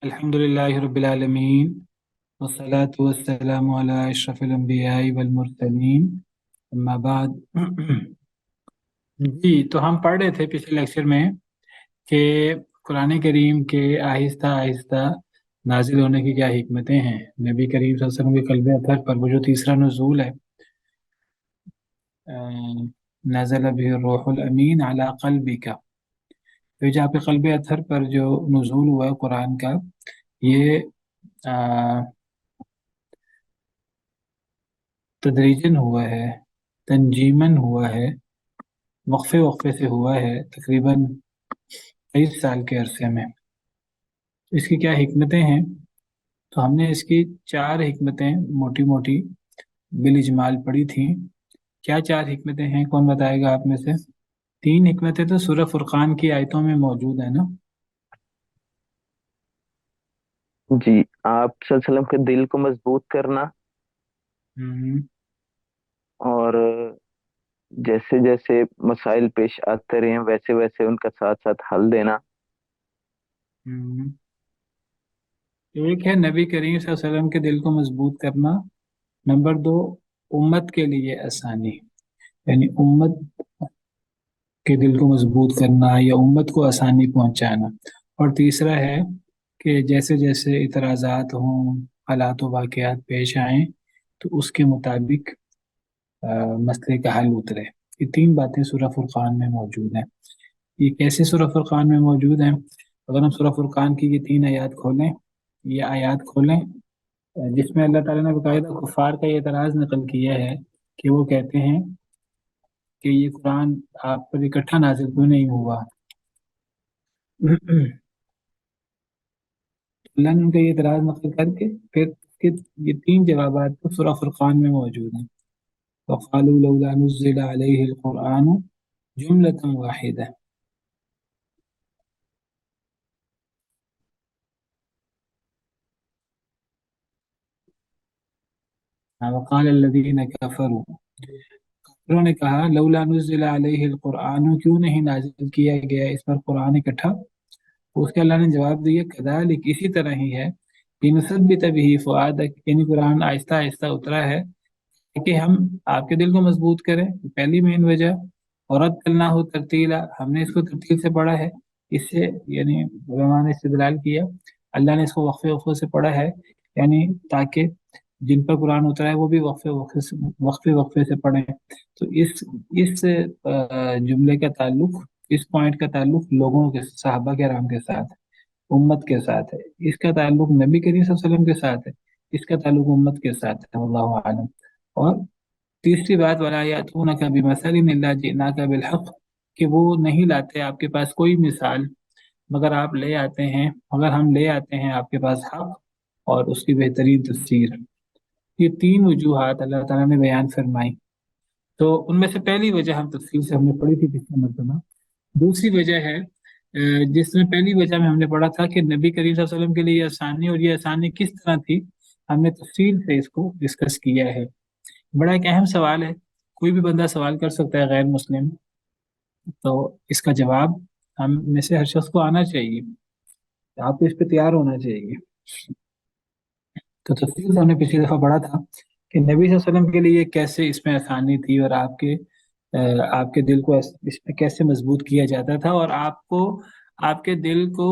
الحمدللہ رب العالمین والصلاة والسلام علی اشرف الانبیاء والمرسلین اما بعد جی تو ہم پڑھ رہے تھے پچھلے لیکچر میں کہ قرآن کریم کے آہستہ آہستہ نازل ہونے کی کیا حکمتیں ہیں. نبی کریم صلی اللہ علیہ وسلم کے قلب اطہر پر وہ جو تیسرا نزول ہے، نزل به الروح الامین علی قلبک، تو جو آپ کے قلب اطہر پر جو نزول ہوا ہے قرآن کا، یہ تدریجن ہوا ہے، تنجیمن ہوا ہے، وقفے وقفے سے ہوا ہے، تقریباً 23 سال کے عرصے میں. اس کی کیا حکمتیں ہیں؟ تو ہم نے اس کی 4 حکمتیں موٹی موٹی بالاجمال پڑھی تھیں. کیا 4 حکمتیں ہیں؟ کون بتائے گا آپ میں سے؟ 3 حکمتیں تو سورہ فرقان کی آیتوں میں موجود ہیں نا. جی، آپ صلی اللہ علیہ وسلم کے دل کو مضبوط کرنا، اور جیسے جیسے مسائل پیش آتے رہے ہیں ویسے ویسے ان کا ساتھ ساتھ حل دینا. ایک ہے نبی کریم صلی اللہ علیہ وسلم کے دل کو مضبوط کرنا. نمبر 2، امت کے لیے آسانی، یعنی امت کے دل کو مضبوط کرنا یا امت کو آسانی پہنچانا. اور تیسرا ہے کہ جیسے جیسے اعتراضات ہوں، حالات و واقعات پیش آئیں تو اس کے مطابق مسئلے کا حل اترے. یہ 3 باتیں سورہ فرقان میں موجود ہیں. یہ کیسے سورہ فرقان میں موجود ہیں؟ اگر ہم سورہ فرقان کی یہ 3 آیات کھولیں، یہ آیات کھولیں جس میں اللہ تعالیٰ نے باقاعدہ کفار کا یہ اعتراض نقل کیا ہے کہ وہ کہتے ہیں کہ یہ قرآن آپ پر اکٹھا نازل کیوں نہیں ہوا. اللہ نے ان کا یہ اعتراض نقل کر کے پھر یہ 3 جوابات تو سورہ فرقان میں موجود ہیں. وقالوا لولا نزل علیہ القرآن جملۃ واحدہ. وقال الذین کفروا، انہوں نے کہا لولا نزل علیہ القرآن، کیوں نہیں نازل کیا گیا اس پر قرآن اکٹھا. اس کے اللہ نے جواب دیا کذالک، اسی طرح ہی ہے، لنثبت بہ فؤادک، یعنی قرآن آہستہ آہستہ اترا ہے کہ ہم آپ کے دل کو مضبوط کریں. پہلی مین وجہ. اور رتلناہ ہو ترتیلا، ہم نے اس کو ترتیل سے پڑھا ہے. اس سے یعنی علماء نے استدلال کیا اللہ نے اس کو وقفے وقفے سے پڑھا ہے، یعنی تاکہ جن پر قرآن اترا ہے وہ بھی وقفے وقفے سے پڑھیں. تو اس جملے کا تعلق، اس پوائنٹ کا تعلق لوگوں کے، صحابہ کرام کے ساتھ، امت کے ساتھ ہے. اس کا تعلق نبی کریم صلی اللہ علیہ وسلم کے ساتھ ہے، اس کا تعلق امت کے ساتھ ہے. واللہ عالم. اور تیسری بات وَلَا يَأْتُونَكَ بِمَثَلٍ إِلَّا جِئْنَاكَ بِالْحَقِّ، کہ وہ نہیں لاتے آپ کے پاس کوئی مثال مگر آپ لے آتے ہیں، مگر ہم لے آتے ہیں آپ کے پاس حق اور اس کی بہترین تفسیر. یہ 3 وجوہات اللہ تعالیٰ نے بیان فرمائی. تو ان میں سے پہلی وجہ ہم تفصیل سے ہم نے پڑھی تھی پچھلے مرتبہ. دوسری وجہ ہے جس میں پہلی وجہ میں ہم نے پڑھا تھا کہ نبی کریم صلی اللہ علیہ وسلم کے لیے یہ آسانی، اور یہ آسانی کس طرح تھی، ہم نے تفصیل سے اس کو ڈسکس کیا ہے. بڑا ایک اہم سوال ہے، کوئی بھی بندہ سوال کر سکتا ہے غیر مسلم، تو اس کا جواب ہم میں سے ہر شخص کو آنا چاہیے، آپ کو اس پہ تیار ہونا چاہیے. تو تفصیل سے ہم نے پچھلی دفعہ پڑھا تھا کہ نبی صلی اللہ علیہ وسلم کے لیے کیسے اس میں آسانی تھی، اور آپ کے دل کو اس پہ کیسے مضبوط کیا جاتا تھا، اور آپ کے دل کو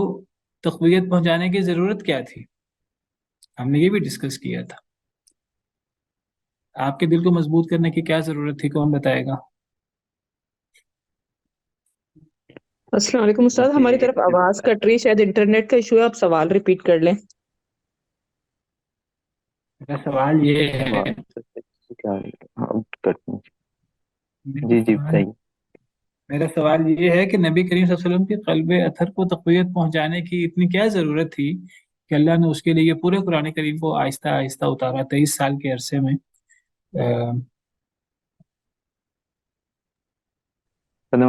تقویت پہنچانے کی ضرورت کیا تھی. ہم نے یہ بھی ڈسکس کیا تھا. آپ کے دل کو مضبوط کرنے کی کیا ضرورت تھی؟ کون بتائے گا؟ السلام علیکم استاد، ہماری طرف آواز کٹ رہی ہے، شاید انٹرنیٹ کا ایشو ہے، آپ سوال ریپیٹ کر لیں. میرا سوال یہ ہے جی جی بتائیے. میرا سوال یہ ہے کہ نبی کریم صلی اللہ علیہ وسلم کے قلب اطہر کو تقویت پہنچانے کی اتنی کیا ضرورت تھی کہ اللہ نے اس کے لیے پورے قرآن کریم کو آہستہ آہستہ اتارا 23 سال کے عرصے میں. آپ نے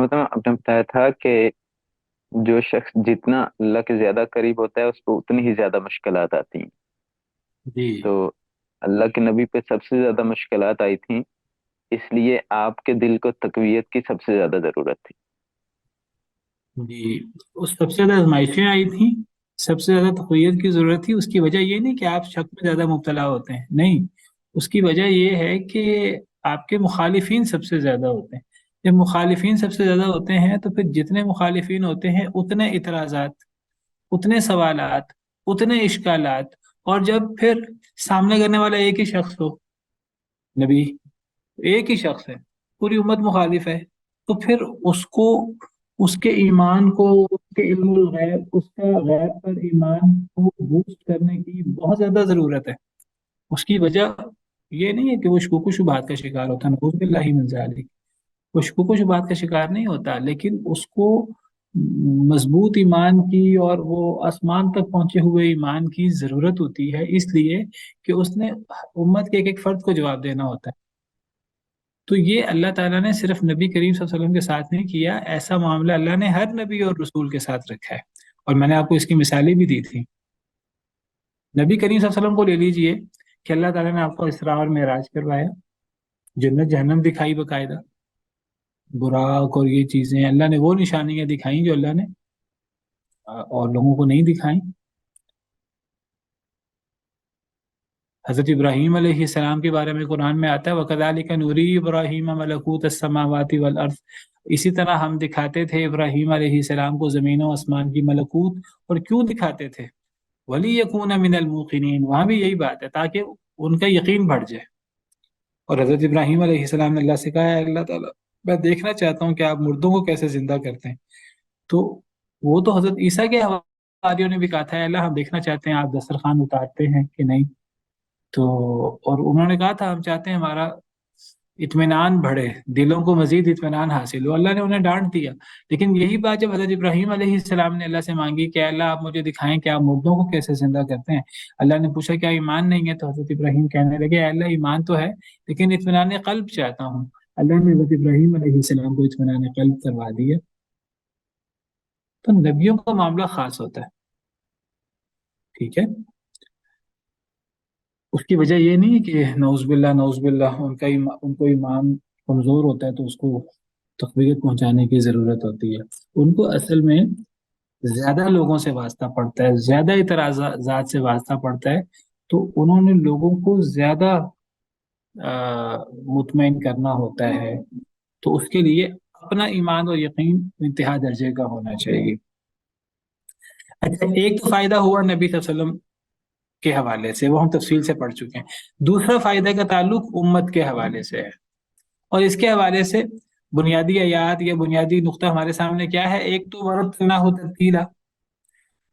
بتایا تھا کہ جو شخص جتنا اللہ کے زیادہ قریب ہوتا ہے اس کو اتنی ہی زیادہ مشکلات آتی ہیں. جی تو اللہ کے نبی پہ سب سے زیادہ مشکلات آئی تھیں، اس لیے آپ کے دل کو تقویت کی سب سے زیادہ ضرورت تھی. جی، اس سب سے زیادہ آزمائشیں آئی تھیں سب سے زیادہ تقویت کی ضرورت تھی. اس کی وجہ یہ نہیں کہ آپ شک میں زیادہ مبتلا ہوتے ہیں، نہیں، اس کی وجہ یہ ہے کہ آپ کے مخالفین سب سے زیادہ ہوتے ہیں. جب مخالفین سب سے زیادہ ہوتے ہیں تو پھر جتنے مخالفین ہوتے ہیں اتنے اعتراضات، اتنے سوالات، اتنے اشکالات. اور جب پھر سامنے کرنے والا ایک ہی شخص ہو، نبی ایک ہی شخص ہے، پوری امت مخالف ہے، تو پھر اس کو، اس کے ایمان کو، اس کے علم الغیب، اس کا غیب پر ایمان کو بوسٹ کرنے کی بہت زیادہ ضرورت ہے. اس کی وجہ یہ نہیں ہے کہ وہ شکوک و شبہات کا شکار ہوتا، نعوذ باللہ من ذالک، وہ شکوک و شبہات کا شکار نہیں ہوتا، لیکن اس کو مضبوط ایمان کی اور وہ آسمان تک پہنچے ہوئے ایمان کی ضرورت ہوتی ہے، اس لیے کہ اس نے امت کے ایک ایک فرد کو جواب دینا ہوتا ہے. تو یہ اللہ تعالیٰ نے صرف نبی کریم صلی اللہ علیہ وسلم کے ساتھ نہیں کیا، ایسا معاملہ اللہ نے ہر نبی اور رسول کے ساتھ رکھا ہے. اور میں نے آپ کو اس کی مثالیں بھی دی تھی. نبی کریم صلی اللہ علیہ وسلم کو لے لیجئے کہ اللہ تعالیٰ نے آپ کو اسراء اور معراج کروایا، جنت جہنم دکھائی باقاعدہ، براق اور یہ چیزیں، اللہ نے وہ نشانیاں دکھائیں جو اللہ نے اور لوگوں کو نہیں دکھائیں. حضرت ابراہیم علیہ السلام کے بارے میں قرآن میں آتا ہے وَكَذَلِكَ نُرِي إِبْرَاهِيمَ مَلَكُوتَ السَّمَاوَاتِ وَالْأَرْضِ، اسی طرح ہم دکھاتے تھے ابراہیم علیہ السلام کو زمین و آسمان کی ملکوت. اور کیوں دکھاتے تھے؟ وَلِيَكُونَ مِنَ الْمُوقِنِينَ، وہاں بھی یہی بات ہے تاکہ ان کا یقین بڑھ جائے. اور حضرت ابراہیم علیہ السلام نے اللہ سے کہا ہے اللہ تعالیٰ میں دیکھنا چاہتا ہوں کہ آپ مردوں کو کیسے زندہ کرتے ہیں. تو وہ تو حضرت عیسیٰ کے حواریوں نے بھی کہا تھا اللہ ہم دیکھنا چاہتے ہیں آپ دسترخوان اتارتے ہیں کہ نہیں. تو اور انہوں نے کہا تھا ہم چاہتے ہیں ہمارا اطمینان بڑھے، دلوں کو مزید اطمینان حاصل ہو. اللہ نے انہیں ڈانٹ دیا. لیکن یہی بات جب حضرت ابراہیم علیہ السلام نے اللہ سے مانگی کہ اللہ آپ مجھے دکھائیں کہ آپ مردوں کو کیسے زندہ کرتے ہیں، اللہ نے پوچھا کیا ایمان نہیں ہے؟ تو حضرت ابراہیم کہنے لگے اللہ ایمان تو ہے لیکن اطمینان قلب چاہتا ہوں. اللہ نے حضرت ابراہیم علیہ السلام کو اطمینان قلب کروا دیا. تو نبیوں کا معاملہ خاص ہوتا ہے، ٹھیک ہے. اس کی وجہ یہ نہیں کہ نعوذ باللہ نعوذ باللہ ان کو ایمان کمزور ہوتا ہے تو اس کو تقویت پہنچانے کی ضرورت ہوتی ہے. ان کو اصل میں زیادہ لوگوں سے واسطہ پڑتا ہے، زیادہ اعتراضات سے واسطہ پڑتا ہے، تو انہوں نے لوگوں کو زیادہ مطمئن کرنا ہوتا ہے. تو اس کے لیے اپنا ایمان اور یقین انتہا درجے کا ہونا چاہیے. اچھا، ایک تو فائدہ ہوا نبی صلی اللہ علیہ وسلم کے حوالے سے، وہ ہم تفصیل سے پڑھ چکے ہیں. دوسرا فائدہ کا تعلق امت کے حوالے سے ہے، اور اس کے حوالے سے بنیادی آیات یا بنیادی نقطہ ہمارے سامنے کیا ہے؟ ایک تو ورتلناہ ترتیلا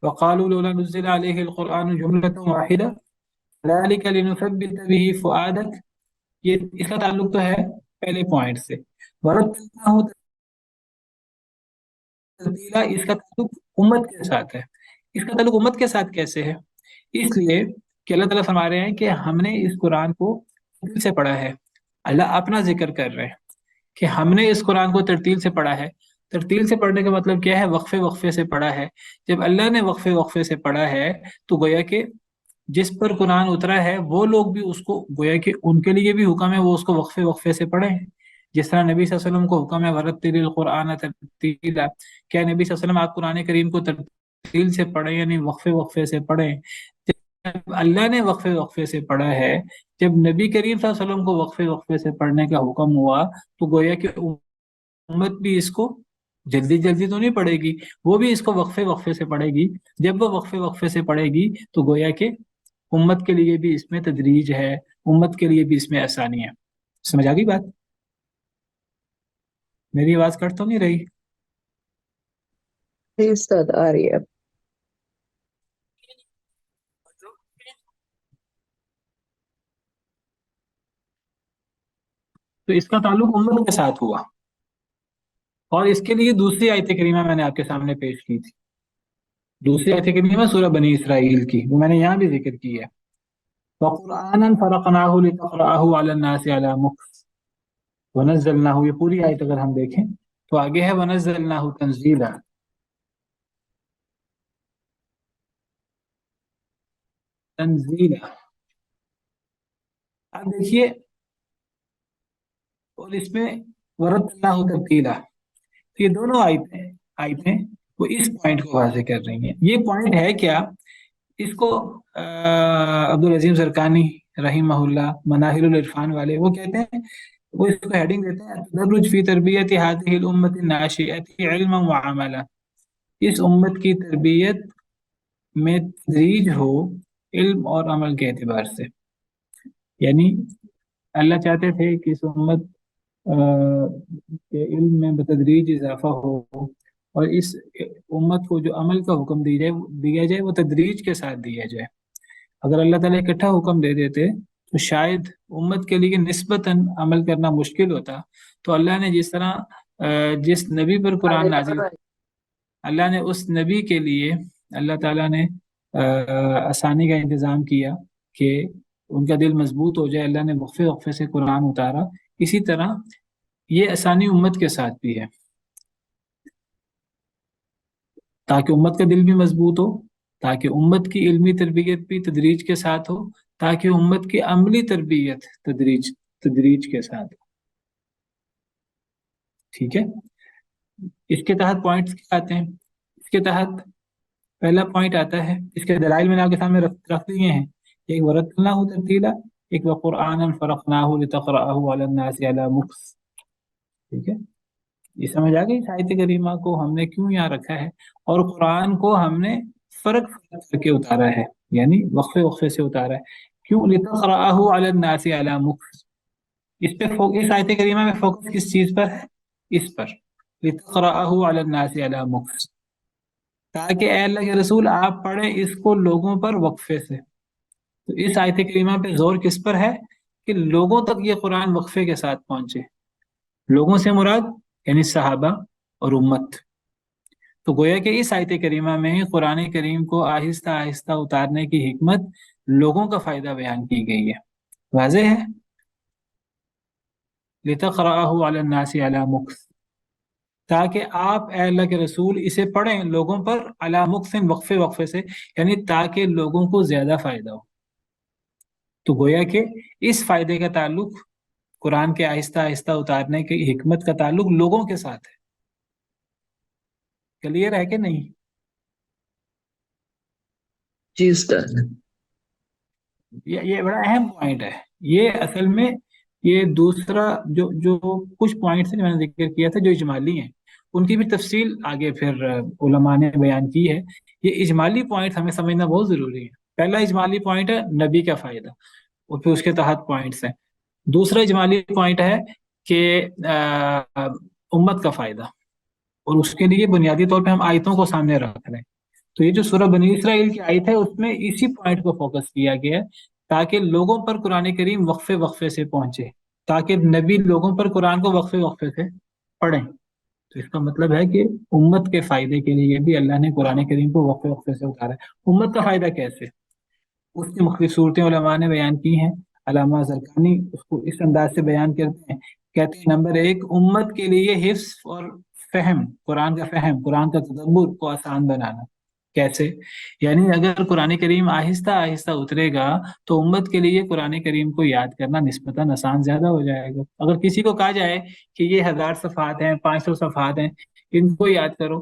وقالوا لولا نزل علیہ القرآن جملۃ واحدہ ذلک لنثبت به فؤادک. یہ اس کا تعلق تو ہے پہلے پوائنٹ سے. ورتلناہ ترتیلا اس کا تعلق امت کے ساتھ ہے. اس کا تعلق امت کے ساتھ کیسے ہے؟ اس لیے کہ اللہ تعالیٰ فرما رہے ہیں کہ ہم نے اس قرآن کو ترتیل سے پڑھا ہے. اللہ اپنا ذکر کر رہے ہیں کہ ہم نے اس قرآن کو ترتیل سے پڑھا ہے. ترتیل سے پڑھنے کا مطلب کیا ہے؟ وقفے وقفے سے پڑھا ہے. جب اللہ نے وقفے وقفے سے پڑھا ہے تو گویا کہ جس پر قرآن اترا ہے وہ لوگ بھی اس کو، گویا کہ ان کے لیے بھی حکم ہے وہ اس کو وقفے وقفے سے پڑھیں. جس طرح نبی صلی اللہ علیہ وسلم کو حکم ہے ورتل القرآن ترتیلا، کیا نبی صلی اللہ علیہ وسلم آپ قرآن کریم کو ترتیل سے پڑھیں یعنی وقفے وقفے سے پڑھیں؟ جب اللہ نے وقفے وقفے سے پڑھا ہے، جب نبی کریم صلی اللہ علیہ وسلم کو وقفے وقفے سے پڑھنے کا حکم ہوا تو گویا کہ امت بھی اس کو جلدی جلدی تو نہیں پڑھے گی، وہ بھی اس کو وقفے وقفے سے پڑھے گی. جب وہ وقفے وقفے سے پڑھے گی تو گویا کہ امت کے لیے بھی اس میں تدریج ہے، امت کے لیے بھی اس میں آسانی ہے. سمجھ آ گئی بات؟ میری آواز کٹ تو نہیں رہی؟ جی استاد آ رہی ہے. تو اس کا تعلق امت کے ساتھ ہوا، اور اس کے لیے دوسری آیت کریمہ میں نے آپ کے سامنے پیش کی تھی. دوسری آیت کریمہ سورہ بنی اسرائیل کی، وہ میں نے یہاں بھی ذکر کی ہے. وَقُرْآنًا فَرَقْنَاهُ لِتَقْرَأَهُ عَلَى النَّاسِ عَلَى مُكْثٍ وَنَزَّلْنَاهُ. یہ پوری آیت اگر ہم دیکھیں تو آگے ہے وَنَزَّلْنَاهُ تَنزِيلًا، تنزیلا. اب دیکھیے، اور اس میں ورتلناہ ترتیلا، یہ دونوں آیتیں وہ اس پوائنٹ کو واضح کر رہی ہیں. یہ پوائنٹ ہے کیا؟ اس کو عبدالعظیم زرقانی رحمہ اللہ مناہل العرفان والے وہ کہتے ہیں، وہ اس کو ہیڈنگ دیتے ہیں تدرج فی تربیت هذه الامه الناشئه علما وعملا. اس امت کی تربیت میں تدریج ہو علم اور عمل کے اعتبار سے. یعنی اللہ چاہتے تھے کہ اس امت کے علم میں بتدریج اضافہ ہو، اور اس امت کو جو عمل کا حکم دیا جائے وہ تدریج کے ساتھ دیا جائے. اگر اللہ تعالیٰ اکٹھا حکم دے دیتے تو شاید امت کے لیے نسبتاً عمل کرنا مشکل ہوتا. تو اللہ نے جس طرح جس نبی پر قرآن نازل، اللہ نے اس نبی کے لیے اللہ تعالیٰ نے آسانی کا انتظام کیا کہ ان کا دل مضبوط ہو جائے. اللہ نے وقفے وقفے سے قرآن اتارا. اسی طرح یہ آسانی امت کے ساتھ بھی ہے، تاکہ امت کا دل بھی مضبوط ہو، تاکہ امت کی علمی تربیت بھی تدریج کے ساتھ ہو، تاکہ امت کی عملی تربیت تدریج کے ساتھ ہو. ٹھیک ہے. اس کے تحت پوائنٹس کیا آتے ہیں؟ اس کے تحت پہلا پوائنٹ آتا ہے، اس کے دلائل میں نے آپ کے سامنے رکھ دیے ہیں. ایک ورتلناہ ترتیلا، ایک وقرآنا فرقناہ لتقرأہ علی الناس علی مکث. ٹھیک ہے. یہ سمجھ آ گئی آیت کریمہ کو ہم نے کیوں یہاں رکھا ہے، اور قرآن کو ہم نے فرق کر کے اتارا ہے، یعنی وقفے وقفے سے اتارا ہے. کیوں؟ لتقرأہ علی الناس علی مکث. اس پہ اس آیت کریمہ میں فوکس کس چیز پر ہے؟ اس پر، لتقرأہ علی الناس علی مکث، تاکہ اے اللہ کے رسول آپ پڑھیں اس کو لوگوں پر وقفے سے. تو اس آیت کریمہ پہ زور کس پر ہے؟ کہ لوگوں تک یہ قرآن وقفے کے ساتھ پہنچے. لوگوں سے مراد یعنی صحابہ اور امت. تو گویا کہ اس آیت کریمہ میں قرآن کریم کو آہستہ آہستہ اتارنے کی حکمت لوگوں کا فائدہ بیان کی گئی ہے. واضح ہے؟ لِتَقْرَأَهُ عَلَى النَّاسِ عَلَى مُكْثٍ، تاکہ آپ اے اللہ کے رسول اسے پڑھیں لوگوں پر علی مکث، وقفے وقفے سے، یعنی تاکہ لوگوں کو زیادہ فائدہ ہو. تو گویا کہ اس فائدے کا تعلق، قرآن کے آہستہ آہستہ اتارنے کی حکمت کا تعلق لوگوں کے ساتھ ہے. کلیئر ہے کہ نہیں؟ جی استاد. یہ بڑا اہم پوائنٹ ہے. یہ اصل میں یہ دوسرا جو کچھ پوائنٹس میں نے ذکر کیا تھا جو اجمالی ہیں، ان کی بھی تفصیل آگے پھر علماء نے بیان کی ہے. یہ اجمالی پوائنٹ ہمیں سمجھنا بہت ضروری ہے. پہلا اجمالی پوائنٹ ہے نبی کا فائدہ، اور پھر اس کے تحت پوائنٹس ہیں. دوسرا اجمالی پوائنٹ ہے کہ امت کا فائدہ، اور اس کے لیے بنیادی طور پہ ہم آیتوں کو سامنے رکھ رہے ہیں. تو یہ جو سورہ بنی اسرائیل کی آیت ہے اس میں اسی پوائنٹ کو فوکس کیا گیا ہے، تاکہ لوگوں پر قرآن کریم وقفے وقفے سے پہنچے، تاکہ نبی لوگوں پر قرآن کو وقفے وقفے سے پڑھیں. تو اس کا مطلب ہے کہ امت کے فائدے کے لیے بھی اللہ نے قرآن کریم کو وقفے وقفے سے اتارا ہے. امت کا فائدہ کیسے؟ اس کی مختلف صورتیں علماء نے بیان کی ہیں. علامہ زرقانی اس کو اس انداز سے بیان کرتے ہیں، کہتے ہیں نمبر ایک، امت کے لیے حفظ اور فہم، قرآن کا تدبر کو آسان بنانا. کیسے؟ یعنی اگر قرآن کریم آہستہ آہستہ اترے گا تو امت کے لیے قرآن کریم کو یاد کرنا نسبتاً آسان زیادہ ہو جائے گا. اگر کسی کو کہا جائے کہ یہ 1000 صفحات ہیں، 500 صفحات ہیں، ان کو یاد کرو،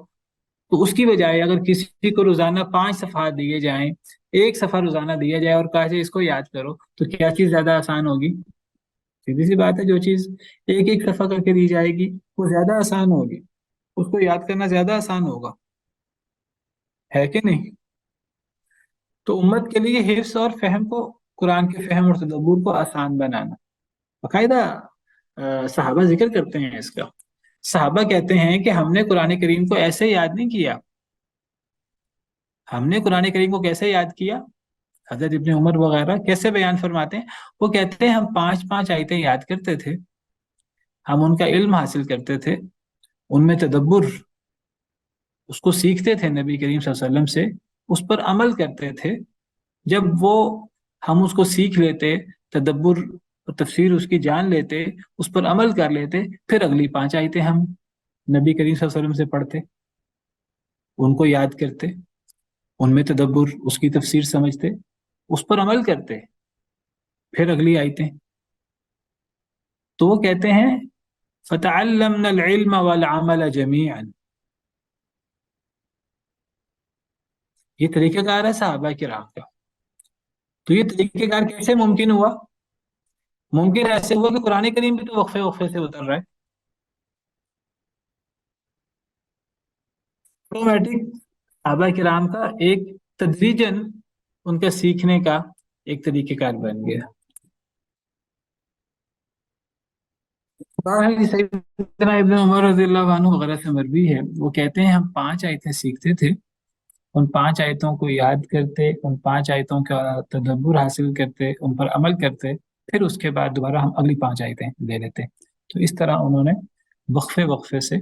تو اس کی بجائے اگر کسی کو روزانہ 5 صفحات دیے جائیں، ایک صفحہ روزانہ دیا جائے اور کہا جائے اس کو یاد کرو، تو کیا چیز زیادہ آسان ہوگی؟ سیدھی سی بات ہے، جو چیز ایک ایک صفحہ کر کے دی جائے گی وہ زیادہ آسان ہوگی، اس کو یاد کرنا زیادہ آسان ہوگا، ہے کہ نہیں؟ تو امت کے لیے حفظ اور فہم کو، قرآن کے فہم اور تدبر کو آسان بنانا. باقاعدہ صحابہ ذکر کرتے ہیں اس کا. صحابہ کہتے ہیں کہ ہم نے قرآن کریم کو ایسے یاد نہیں کیا. ہم نے قرآن کریم کو کیسے یاد کیا؟ حضرت ابن عمر وغیرہ کیسے بیان فرماتے ہیں؟ وہ کہتے ہیں ہم 5 آیتیں یاد کرتے تھے، ہم ان کا علم حاصل کرتے تھے، ان میں تدبر، اس کو سیکھتے تھے نبی کریم صلی اللہ علیہ وسلم سے، اس پر عمل کرتے تھے. جب ہم اس کو سیکھ لیتے، تدبر اور تفسیر اس کی جان لیتے، اس پر عمل کر لیتے، پھر اگلی 5 آیتیں ہم نبی کریم صلی اللہ علیہ وسلم سے پڑھتے، ان کو یاد کرتے، ان میں تدبر، اس کی تفسیر سمجھتے، اس پر عمل کرتے، پھر اگلی آیتیں. تو وہ کہتے ہیں فَتَعَلَّمْنَا الْعِلْمَ وَالْعَمَلَ جَمِيعًا، یہ طریقہ کار ہے صحابہ کرام کا. تو یہ طریقہ کار کیسے ممکن ہوا؟ ممکن ایسے ہوا کہ قرآن کریم بھی تو وقفے وقفے سے اتر رہا ہے. آٹومیٹک صحابہ کرام کا ایک تدریجن ان کا سیکھنے کا ایک طریقہ کار بن گیا. سیدنا ابن عمر رضی اللہ عنہ وغیرہ سے مروی ہے، وہ کہتے ہیں ہم 5 آیتیں سیکھتے تھے، ان 5 آیتوں کو یاد کرتے، ان 5 آیتوں کا تدبر حاصل کرتے، ان پر عمل کرتے، پھر اس کے بعد دوبارہ ہم اگلی 5 آیتیں لے لیتے. تو اس طرح انہوں نے وقفے وقفے سے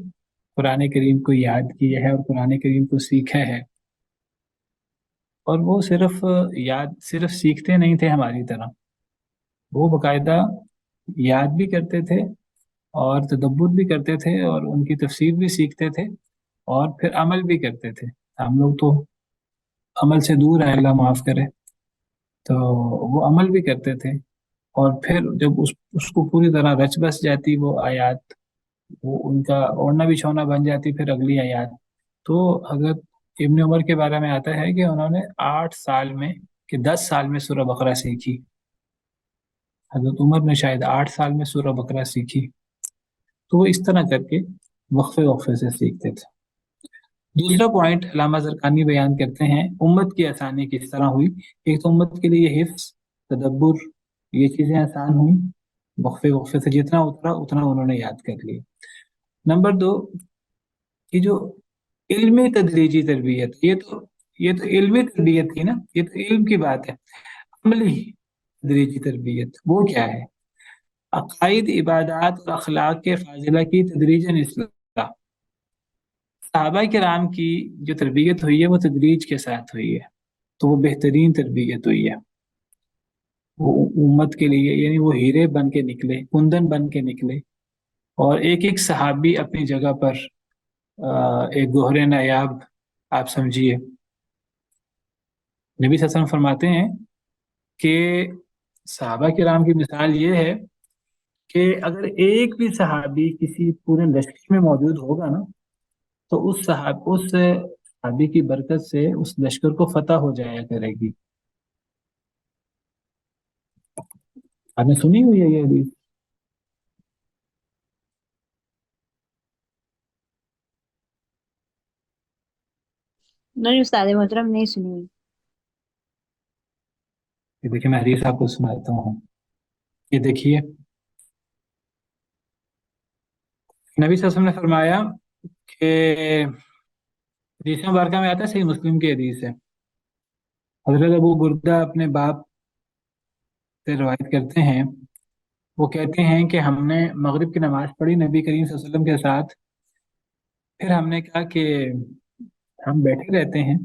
قرآن کریم کو یاد کیا ہے اور قرآن کریم کو سیکھا ہے. اور وہ صرف سیکھتے نہیں تھے ہماری طرح، وہ باقاعدہ یاد بھی کرتے تھے اور تدبر بھی کرتے تھے اور ان کی تفسیر بھی سیکھتے تھے اور پھر عمل بھی کرتے تھے. ہم لوگ تو عمل سے دور ہے، اللہ معاف کرے. تو وہ عمل بھی کرتے تھے اور پھر جب اس کو پوری طرح رچ بس جاتی وہ آیات، وہ ان کا اوڑھنا بچھونا بن جاتی پھر اگلی آیات. تو حضرت ابن عمر کے بارے میں آتا ہے کہ انہوں نے 8 سال میں کہ 10 سال میں سورہ بقرہ سیکھی. حضرت عمر نے شاید 8 سال میں سورہ بقرہ سیکھی. تو وہ اس طرح کر کے وقفے وقفے سے سیکھتے تھے. دوسرا پوائنٹ علامہ زرقانی بیان کرتے ہیں امت کی آسانی کس طرح ہوئی. ایک تو امت کے لیے حفظ، تدبر، یہ چیزیں آسان ہوئیں، وقفے وقفے سے جتنا اترا اتنا انہوں نے یاد کر لیا. نمبر 2 کہ جو علمی تدریجی تربیت، یہ تو علمی تربیت تھی نا، یہ تو علم کی بات ہے. عملی تدریجی تربیت وہ کیا ہے؟ عقائد، عبادات اور اخلاق کے فاضلہ کی تدریجاً اصلاح. صحابہ کرام کی جو تربیت ہوئی ہے وہ تدریج کے ساتھ ہوئی ہے، تو وہ بہترین تربیت ہوئی ہے. وہ امت کے لیے یعنی وہ ہیرے بن کے نکلے، کندن بن کے نکلے، اور ایک ایک صحابی اپنی جگہ پر ایک گوہر نایاب آپ سمجھیے. نبی صلی اللہ علیہ وسلم فرماتے ہیں کہ صحابہ کرام کی مثال یہ ہے کہ اگر ایک بھی صحابی کسی پورے لشکر میں موجود ہوگا نا تو اس صحابی کی برکت سے اس لشکر کو فتح ہو جایا کرے گی. آپ نے سنی ہوئی ہے یہ حدیث؟ نہیں استاد محترم، نہیں سنی. یہ دیکھیے میں حدیث آپ کو سناتا ہوں. یہ دیکھیے نبی صلی اللہ علیہ وسلم نے فرمایا کہ حدیث مبارکہ میں آتا ہے، صحیح مسلم کی حدیث ہے، حضرت ابو بردہ اپنے باپ سے روایت کرتے ہیں، وہ کہتے ہیں کہ ہم نے مغرب کی نماز پڑھی نبی کریم صلی اللہ علیہ وسلم کے ساتھ. پھر ہم نے کہا کہ ہم بیٹھے رہتے ہیں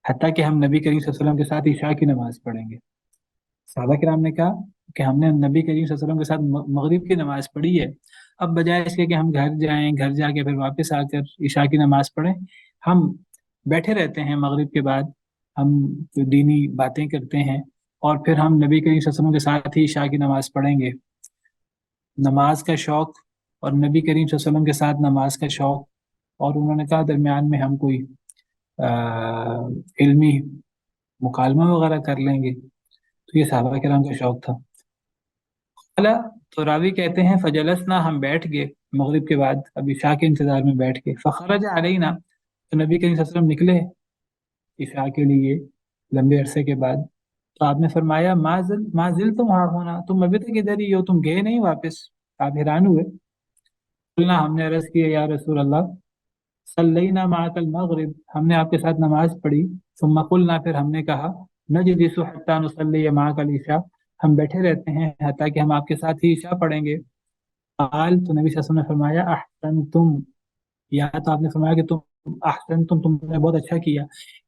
حتیٰ کہ ہم نبی کریم صلی اللہ علیہ وسلم کے ساتھ عشاء کی نماز پڑھیں گے. صحابہ کرام نے کہا کہ ہم نے نبی کریم صلی اللہ علیہ وسلم کے ساتھ مغرب کی نماز پڑھی ہے، اب بجائے اس کے کہ ہم گھر جائیں، گھر جا کے پھر واپس آ کر عشاء کی نماز پڑھیں، ہم بیٹھے رہتے ہیں مغرب کے بعد، ہم دینی باتیں کرتے ہیں اور پھر ہم نبی کریم صلی اللہ علیہ وسلم کے ساتھ ہی عشاء کی نماز پڑھیں گے. نماز کا شوق اور نبی کریم صلی اللہ علیہ وسلم کے ساتھ نماز کا شوق، اور انہوں نے کہا درمیان میں ہم کوئی علمی مکالمہ وغیرہ کر لیں گے. تو یہ صحابہ کرام کا شوق تھا. تو راوی کہتے ہیں فجلسنا، ہم بیٹھ گئے مغرب کے بعد، اب عشاء کے انتظار میں بیٹھ گئے. فخرج علینا، تو نبی کریم صلی اللہ علیہ وسلم نکلے عشاء کے لیے لمبے عرصے کے بعد. تو آپ نے فرمایا مازل تم وہاں ہونا، تم ابھی تک ادھر ہی ہو، تم گئے نہیں واپس. آپ حیران ہوئے. ہم نے عرض کیا یا رسول اللہ صلینا معک المغرب، ہم نے آپ کے ساتھ نماز پڑھی. ثم قلنا، پھر ہم نے کہا نجلس حتی نصلی معک العشاء، ہم بیٹھے رہتے ہیں حتیٰ کہ ہم آپ کے ساتھ ہی عشاء پڑھیں گے. قال، تو نبی صلی اللہ علیہ وسلم نے فرمایا احسنتم، یا تو آپ نے فرمایا کہ تم احسنتم، تم نے بہت اچھا کیا،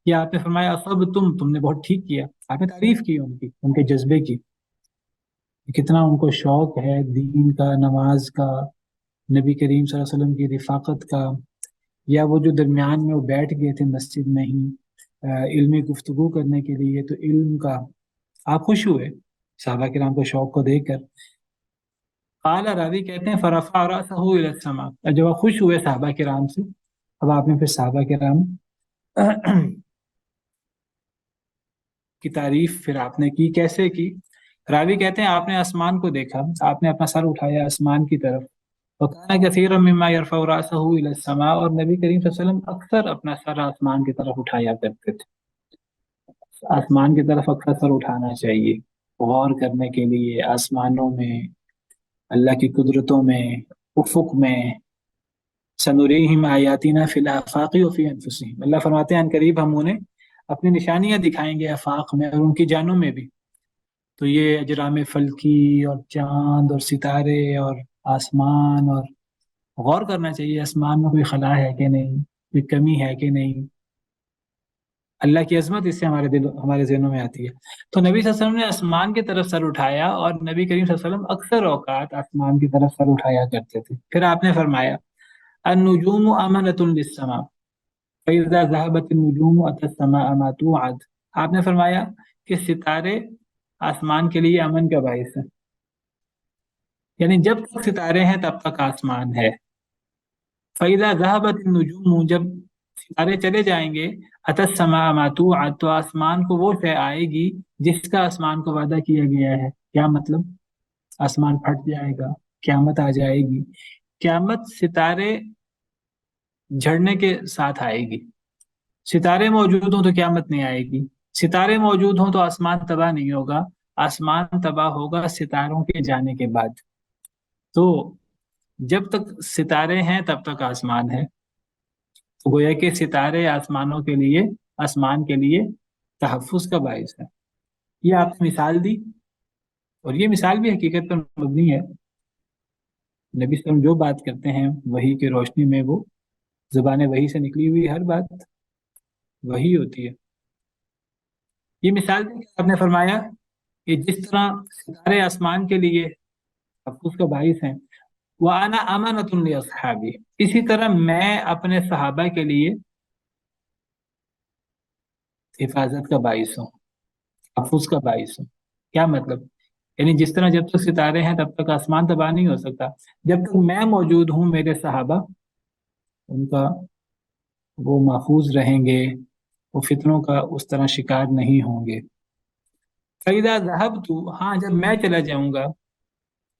یا آپ نے فرمایا اصبتم، تم نے بہت ٹھیک کیا. آپ نے تعریف کی ان کے جذبے کی، کتنا ان کو شوق ہے دین کا، نماز کا، نبی کریم صلی اللہ علیہ وسلم کی رفاقت کا. یا وہ جو درمیان میں وہ بیٹھ گئے تھے مسجد میں ہی علمی گفتگو کرنے کے لیے، تو علم کا آپ خوش ہوئے صحابہ کرام کے شوق کو دیکھ کر. قال، راوی کہتے ہیں فرفع رأسہ الی السماء، جب آپ خوش ہوئے صحابہ کرام سے، اب آپ نے پھر صحابہ کرام کی تعریف پھر آپ نے کی، کیسے کی؟ راوی کہتے ہیں آپ نے آسمان کو دیکھا، آپ نے اپنا سر اٹھایا آسمان کی طرف، وَكَانَ كَثِيرًا مِمَّا يَرْفَعُ رَأْسَهُ إِلَى السَّمَاءِ، اور نبی کریم صلی اللہ علیہ وسلم اکثر اپنا سر آسمان کی طرف اٹھایا کرتے تھے۔ آسمان کی طرف اکثر سر اٹھانا چاہیے، غور کرنے کے لیے آسمانوں میں، اللہ کی قدرتوں میں، افق میں۔ سنریہم آیاتنا فی الآفاق وفی انفسہم، اللہ فرماتے ہیں ان قریب ہم انہیں اپنی نشانیاں دکھائیں گے آفاق میں اور ان کی جانوں میں بھی۔ تو یہ اجرام فلکی اور چاند اور ستارے اور آسمان، اور غور کرنا چاہیے آسمان میں کوئی خلا ہے کہ نہیں، کوئی کمی ہے کہ نہیں۔ اللہ کی عظمت اس سے ہمارے ذہنوں میں آتی ہے۔ تو نبی صلی اللہ علیہ وسلم نے آسمان کی طرف سر اٹھایا، اور نبی کریم صلی اللہ علیہ وسلم اکثر اوقات آسمان کی طرف سر اٹھایا کرتے تھے۔ پھر آپ نے فرمایا النجوم امانۃ للسماء فاذا ذهبت النجوم اتى السماء ما توعد، آپ نے فرمایا کہ ستارے آسمان کے لیے امن کا باعث ہے، یعنی جب تک ستارے ہیں تب تک آسمان ہے۔ فاذا ذهبت النجوم، جب ستارے چلے جائیں گے، اتى السماء ما توعد، تو آسمان کو وہ شے آئے گی جس کا آسمان کو وعدہ کیا گیا ہے۔ کیا مطلب؟ آسمان پھٹ جائے گا، قیامت آ جائے گی۔ قیامت ستارے جھڑنے کے ساتھ آئے گی۔ ستارے موجود ہوں تو قیامت نہیں آئے گی، ستارے موجود ہوں تو آسمان تباہ نہیں ہوگا، آسمان تباہ ہوگا ستاروں کے جانے کے بعد۔ تو جب تک ستارے ہیں تب تک آسمان ہے، تو گویا کہ ستارے آسمانوں کے لیے، آسمان کے لیے تحفظ کا باعث ہے۔ یہ آپ نے مثال دی، اور یہ مثال بھی حقیقت پر مبنی ہے۔ نبی صلی اللہ علیہ وسلم جو بات کرتے ہیں وحی کی روشنی میں، وہ زبان وحی سے نکلی ہوئی ہر بات وحی ہوتی ہے۔ یہ مثال دی کہ آپ نے فرمایا کہ جس طرح ستارے آسمان کے لیے تحفظ کا باعث ہیں، وَأَنَا أَمَانَةٌ لِأَصْحَابِي، اسی طرح میں اپنے صحابہ کے لیے حفاظت کا باعث ہوں، تحفظ کا باعث ہوں۔ کیا مطلب؟ یعنی جس طرح جب تک ستارے ہیں تب تک آسمان تباہ نہیں ہو سکتا، جب تک میں موجود ہوں میرے صحابہ ان کا وہ محفوظ رہیں گے، وہ فتنوں کا اس طرح شکار نہیں ہوں گے۔ فَإِذَا ذَهَبْتُ، ہاں جب میں چلا جاؤں گا،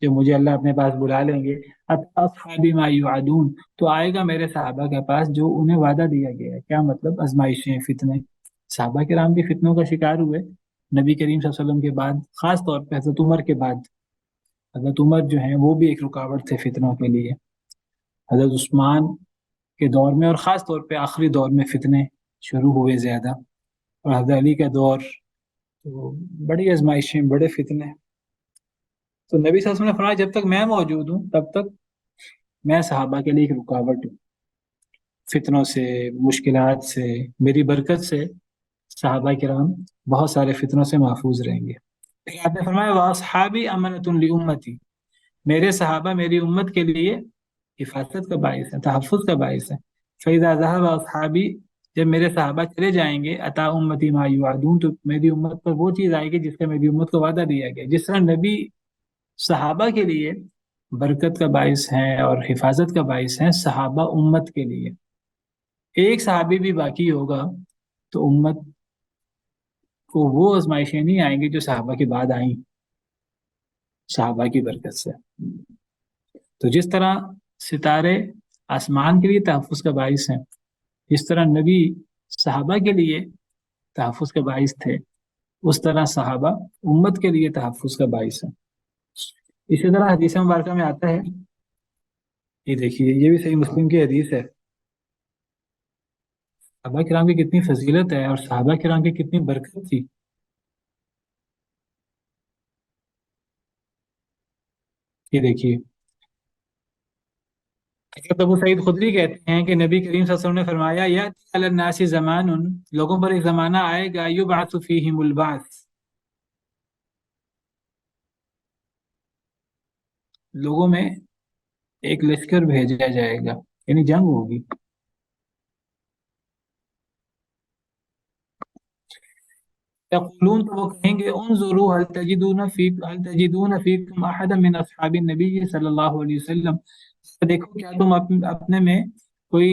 جب مجھے اللہ اپنے پاس بلا لیں گے، اصحابی ما یوعدون، تو آئے گا میرے صحابہ کے پاس جو انہیں وعدہ دیا گیا ہے۔ کیا مطلب؟ آزمائشیں، فتنے۔ صحابہ کرام بھی فتنوں کا شکار ہوئے نبی کریم صلی اللہ علیہ وسلم کے بعد، خاص طور پہ حضرت عمر کے بعد۔ حضرت عمر جو ہیں وہ بھی ایک رکاوٹ تھے فتنوں کے لیے۔ حضرت عثمان کے دور میں، اور خاص طور پہ آخری دور میں فتنے شروع ہوئے زیادہ، اور حضرت علی کا دور تو بڑی آزمائشیں، بڑے فتنے۔ تو نبی صلی اللہ علیہ وسلم نے فرمایا جب تک میں موجود ہوں تب تک میں صحابہ کے لیے ایک رکاوٹ ہوں، فتنوں سے، مشکلات سے، میری برکت سے صحابہ کرام بہت سارے فتنوں سے محفوظ رہیں گے۔ پھر آپ نے فرمایا وَأَصْحَابِي أَمَانَةٌ لِأُمَّتِي، میرے صحابہ میری امت کے لیے حفاظت کا باعث ہے، تحفظ کا باعث ہے۔ فَإِذَا ذَهَبَ أَصْحَابِي، جب میرے صحابہ چلے جائیں گے، أَتَى أُمَّتِي مَا يُوعَدُونَ، تو میری امت پر وہ چیز آئے گی جس کا میری امت کو وعدہ دیا گیا۔ جس طرح نبی صحابہ کے لیے برکت کا باعث ہیں اور حفاظت کا باعث ہیں، صحابہ امت کے لیے۔ ایک صحابی بھی باقی ہوگا تو امت کو وہ آزمائشیں نہیں آئیں گی جو صحابہ کے بعد آئیں، صحابہ کی برکت سے۔ تو جس طرح ستارے آسمان کے لیے تحفظ کا باعث ہیں، جس طرح نبی صحابہ کے لیے تحفظ کا باعث تھے، اس طرح صحابہ امت کے لیے تحفظ کا باعث ہیں۔ اسی طرح حدیث مبارکہ میں آتا ہے، یہ دیکھیے یہ بھی صحیح مسلم کی حدیث ہے، صحابہ کرام کی کتنی فضیلت ہے اور صحابہ کرام کی کتنی برکت تھی۔ یہ دیکھیے حضرت ابو سعید خدری کہتے ہیں کہ نبی کریم صلی اللہ علیہ وسلم نے فرمایا یأتی علی الناس زمان، لوگوں پر ایک زمانہ آئے گا، یبعث فیہم البعث، لوگوں میں ایک لشکر بھیجا جائے گا، یعنی جنگ ہوگی۔ یقولون، تو وہ کہیں گے انظروا هل تجدون فیکم احدا من اصحاب النبی صلی اللہ علیہ وسلم، دیکھو کیا تم اپنے میں کوئی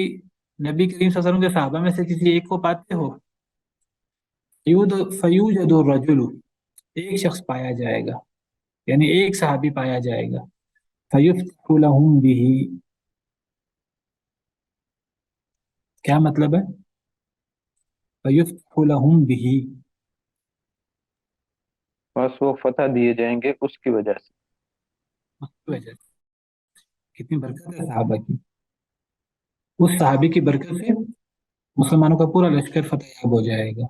نبی کریم صلی اللہ علیہ وسلم کے صحابہ میں سے کسی ایک کو پاتے ہو؟ فیوجد الرجل، ایک شخص پایا جائے گا، یعنی ایک صحابی پایا جائے گا، فیفتح لہم بہ، کیا مطلب ہے؟ فیفتح لہم بہ، بس وہ فتح دیے جائیں گے اس کی وجہ سے. اس کی وجہ سے کتنی برکت ہے صحابہ کی، اس صحابی کی برکت سے مسلمانوں کا پورا لشکر فتح یاب ہو جائے گا.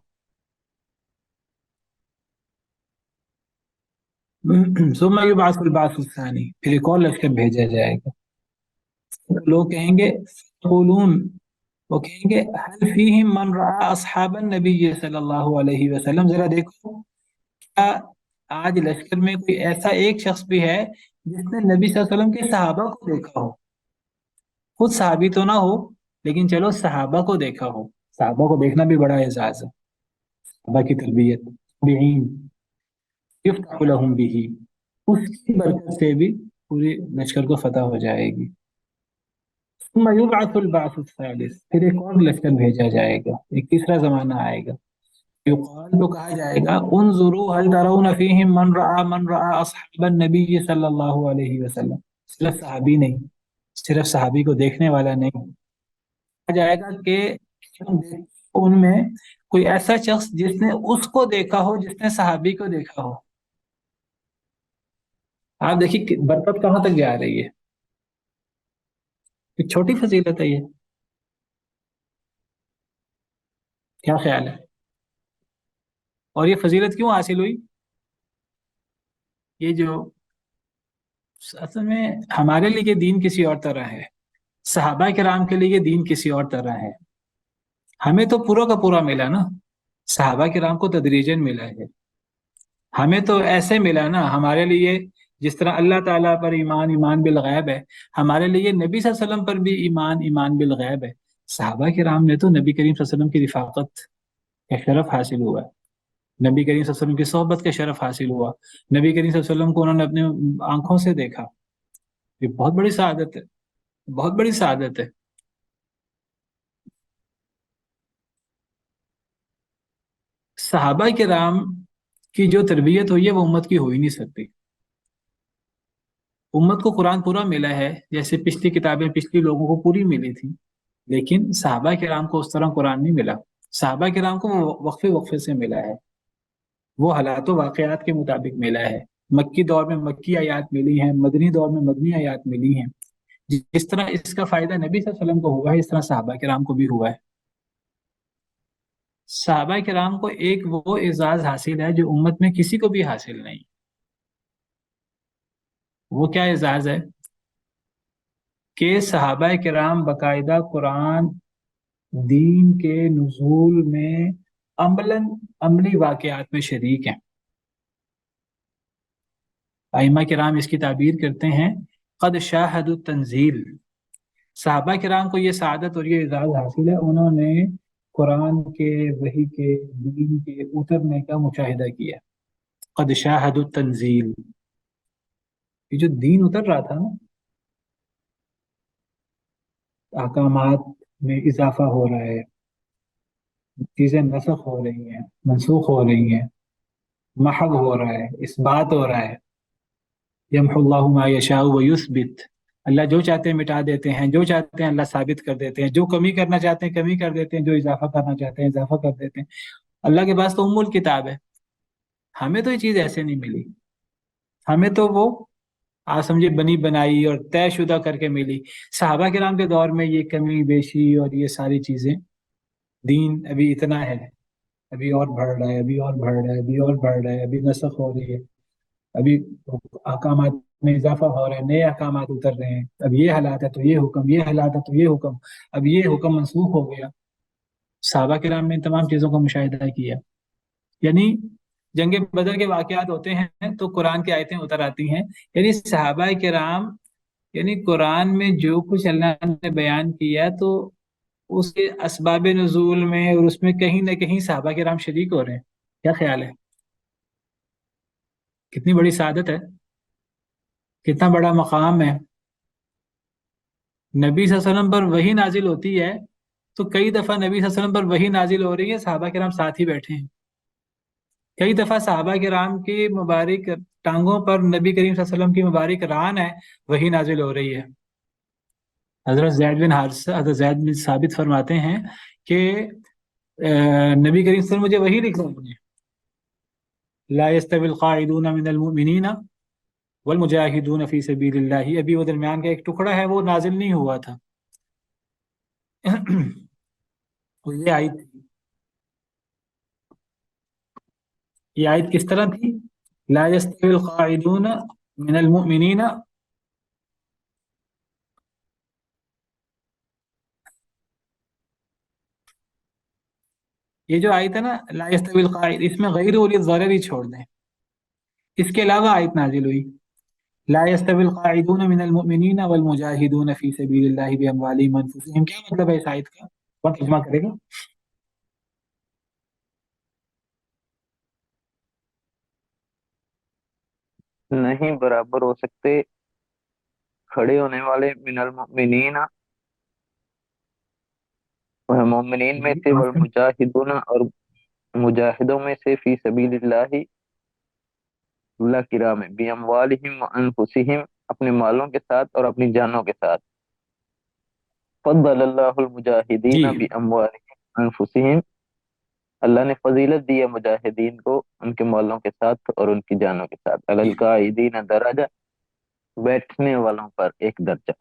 ثم یبعث البعث الثانی، پھر ایک اور لشکر بھیجا جائے گا. لوگ کہیں گے یقولون، وہ کہیں گے هل فیہم من رعا اصحاب النبی صلی اللہ علیہ وسلم، ذرا دیکھو کیا آج لشکر میں کوئی ایسا ایک شخص بھی ہے جس نے نبی صلی اللہ علیہ وسلم کے صحابہ کو دیکھا ہو، خود صحابی تو نہ ہو لیکن چلو صحابہ کو دیکھا ہو. صحابہ کو دیکھنا بھی بڑا اعزاز ہے، صحابہ کی تربیت، تابعین، یفتح لہم بہ، اس کی برکت سے بھی پوری لشکر کو فتح ہو جائے گی. ثم یبعث البعث الثالث، پھر ایک اور لشکر بھیجا جائے گا، ایک تیسرا زمانہ آئے گا. یقال، تو کہا جائے گا انظروا هل ترون فیہم من رعا اصحاب النبی صلی اللہ علیہ وسلم، صرف صحابی نہیں، صرف صحابی کو دیکھنے والا نہیں، کہا جائے گا کہ ان میں کوئی ایسا شخص جس نے اس کو دیکھا ہو جس نے صحابی کو دیکھا ہو. آپ دیکھیے برکت کہاں تک جا رہی ہے، ایک چھوٹی فضیلت ہے یہ، کیا خیال ہے؟ اور یہ فضیلت کیوں حاصل ہوئی؟ یہ جو اصل میں ہمارے لیے دین کسی اور طرح ہے، صحابہ کرام کے لیے دین کسی اور طرح ہے. ہمیں تو پورا کا پورا ملا نا، صحابہ کرام کو تدریجاً ملا ہے. ہمیں تو ایسے ملا نا، ہمارے لیے جس طرح اللہ تعالیٰ پر ایمان، ایمان بالغیب ہے، ہمارے لیے نبی صلی اللہ علیہ وسلم پر بھی ایمان، ایمان بالغیب ہے. صحابہ کرام نے تو نبی کریم صلی اللہ علیہ وسلم کی رفاقت کا شرف حاصل ہوا ہے، نبی کریم صلی اللہ علیہ وسلم کی صحبت کا شرف حاصل ہوا، نبی کریم صلی اللہ علیہ وسلم کو انہوں نے اپنے آنکھوں سے دیکھا. یہ بہت بڑی سعادت ہے، بہت بڑی سعادت ہے. صحابہ کرام کی جو تربیت ہوئی ہے وہ امت کی ہو ہی نہیں سکتی. امت کو قرآن پورا ملا ہے، جیسے پچھلی کتابیں پچھلی لوگوں کو پوری ملی تھی، لیکن صحابہ کرام کو اس طرح قرآن نہیں ملا. صحابہ کرام کو وہ وقفے وقفے سے ملا ہے، وہ حالات و واقعات کے مطابق ملا ہے. مکی دور میں مکی آیات ملی ہیں، مدنی دور میں مدنی آیات ملی ہیں. جس طرح اس کا فائدہ نبی صلی اللہ علیہ وسلم کو ہوا ہے، اس طرح صحابہ کرام کو بھی ہوا ہے. صحابہ کرام کو ایک وہ اعزاز حاصل ہے جو امت میں کسی کو بھی حاصل نہیں. وہ کیا اعزاز ہے کہ صحابہ کرام باقاعدہ قرآن دین کے نزول میں عملی واقعات میں شریک ہیں. ائمہ کرام اس کی تعبیر کرتے ہیں قد شاہد التنزیل. صحابہ کرام کو یہ سعادت اور یہ اعزاز حاصل ہے، انہوں نے قرآن کے، وحی کے، دین کے اترنے کا مشاہدہ کیا. قد شاہد التنزیل، یہ جو دین اتر رہا تھا نا، احکامات میں اضافہ ہو رہا ہے، چیزیں نسخ ہو رہی ہیں، منسوخ ہو رہی ہیں، محو ہو رہا ہے، اثبات ہو رہا ہے. یمحو اللہ ما یشاء ویثبت، اللہ جو چاہتے ہیں مٹا دیتے ہیں، جو چاہتے ہیں اللہ ثابت کر دیتے ہیں، جو کمی کرنا چاہتے ہیں کمی کر دیتے ہیں، جو اضافہ کرنا چاہتے ہیں اضافہ کر دیتے ہیں. اللہ کے پاس تو ام الکتاب ہے. ہمیں تو یہ چیز ایسے نہیں ملی، ہمیں تو وہ آپ سمجھے بنی بنائی اور طے شدہ کر کے ملی. صحابہ کرام کے دور میں یہ کمی بیشی اور یہ ساری چیزیں، دین ابھی اتنا ہے، ابھی اور بڑھ رہا ہے، ابھی اور بڑھ رہا ہے، ابھی اور بڑھ رہا ہے، ابھی نسخ ہو رہی ہے، ابھی احکامات میں اضافہ ہو رہا ہے، نئے احکامات اتر رہے ہیں. اب یہ حالات ہے تو یہ حکم، یہ حالات ہے تو یہ حکم، اب یہ حکم منسوخ ہو گیا. صحابہ کرام نے ان تمام چیزوں کا مشاہدہ کیا. یعنی جنگ بدر کے واقعات ہوتے ہیں تو قرآن کی آیتیں اتر آتی ہیں، یعنی صحابہ کرام، یعنی قرآن میں جو کچھ اللہ نے بیان کیا تو اس کے اسباب نزول میں اور اس میں کہیں نہ کہیں صحابہ کرام شریک ہو رہے ہیں. کیا خیال ہے؟ کتنی بڑی سعادت ہے، کتنا بڑا مقام ہے. نبی صلی اللہ علیہ وسلم پر وحی نازل ہوتی ہے تو کئی دفعہ نبی صلی اللہ علیہ وسلم پر وحی نازل ہو رہی ہے، صحابہ کرام ساتھ ہی بیٹھے ہیں. کئی دفعہ صحابہ کرام کی مبارک ٹانگوں پر نبی کریم صلی اللہ علیہ وسلم کی مبارک ران ہے وہی نازل ہو رہی ہے. حضرت زید بن حارثہ، حضرت زید بن ثابت فرماتے ہیں کہ نبی کریم صلی اللہ علیہ وسلم مجھے وہی لکھا ہے، لا يستوي القاعدون من المؤمنین والمجاہدون فی سبیل اللہ. ابھی وہ درمیان کا ایک ٹکڑا ہے وہ نازل نہیں ہوا تھا. یہ آیت تھی. یہ آیت کس طرح تھی؟ لا يستوي القاعدون من المؤمنین، یہ جو آیت ہے نا لا يستوي القاعد، اس میں غیر اولی الضرر ہی چھوڑ دیں، اس کے علاوہ آیت نازل ہوئی لا يستوي القاعدون من المؤمنین والمجاہدون فی سبیل اللہ باموالہم وانفسہم. کیا مطلب ہے اس آیت کا؟ کون ترجمہ کرے گا؟ نہیں برابر ہو سکتے کھڑے ہونے والے من المؤمنین، مومنین میں سے، والمجاہدون اور مجاہدوں میں سے، فی سبیل اللہ اللہ کی راہ میں، باموالہم وانفسہم اپنے مالوں کے ساتھ اور اپنی جانوں کے ساتھ. فضل اللہ المجاہدین جی باموالہم وانفسہم، اللہ نے فضیلت دی ہے مجاہدین کو ان کے مالوں کے ساتھ اور ان کی جانوں کے ساتھ. علی القاعدین درجہ، بیٹھنے والوں پر ایک درجہ.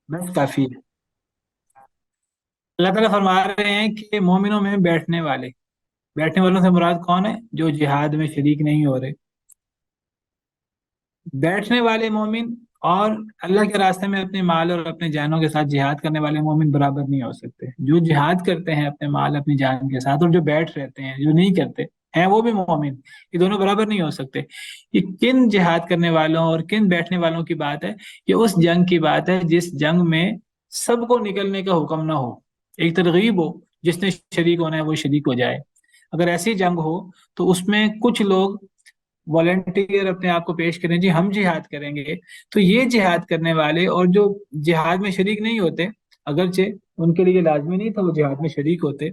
بس کافی ہے. اللہ تعالیٰ فرما رہے ہیں کہ مومنوں میں بیٹھنے والوں سے مراد کون ہے؟ جو جہاد میں شریک نہیں ہو رہے. بیٹھنے والے مومن اور اللہ کے راستے میں اپنے مال اور اپنے جانوں کے ساتھ جہاد کرنے والے مومن برابر نہیں ہو سکتے. جو جہاد کرتے ہیں اپنے مال اپنی جان کے ساتھ، اور جو بیٹھ رہتے ہیں جو نہیں کرتے ہیں وہ بھی مومن، یہ دونوں برابر نہیں ہو سکتے. یہ کن جہاد کرنے والوں اور کن بیٹھنے والوں کی بات ہے؟ یہ اس جنگ کی بات ہے جس جنگ میں سب کو نکلنے کا حکم نہ ہو، ایک ترغیب ہو، جس نے شریک ہونا ہے وہ شریک ہو جائے. اگر ایسی جنگ ہو تو اس میں کچھ لوگ والنٹیئر اپنے آپ کو پیش کریں، جی ہم جہاد کریں گے، تو یہ جہاد کرنے والے اور جو جہاد میں شریک نہیں ہوتے، اگرچہ ان کے لیے لازمی نہیں تھا وہ جہاد میں شریک ہوتے،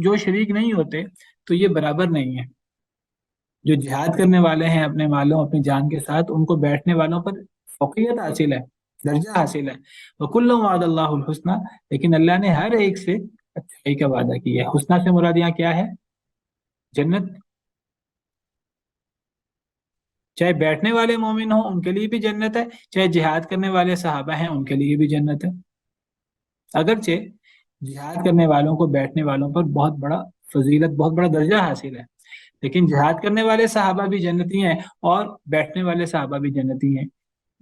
جو شریک نہیں ہوتے تو یہ برابر نہیں ہے. جو جہاد کرنے والے ہیں اپنے مالوں اپنی جان کے ساتھ، ان کو بیٹھنے والوں پر فوقیت حاصل ہے، درجہ حاصل ہے. وَكُلٌّ وَعَدَ اللَّهُ الْحُسْنَى، لیکن اللہ نے ہر ایک سے اچھائی کا وعدہ کیا ہے. حسنہ سے مراد یہاں کیا ہے؟ جنت. چاہے بیٹھنے والے مومن ہوں ان کے لیے بھی جنت ہے، چاہے جہاد کرنے والے صحابہ ہیں ان کے لیے بھی جنت ہے. اگرچہ جہاد کرنے والوں کو بیٹھنے والوں پر بہت بڑا فضیلت، بہت بڑا درجہ حاصل ہے، لیکن جہاد کرنے والے صحابہ بھی جنتی ہیں اور بیٹھنے والے صحابہ بھی جنتی ہیں.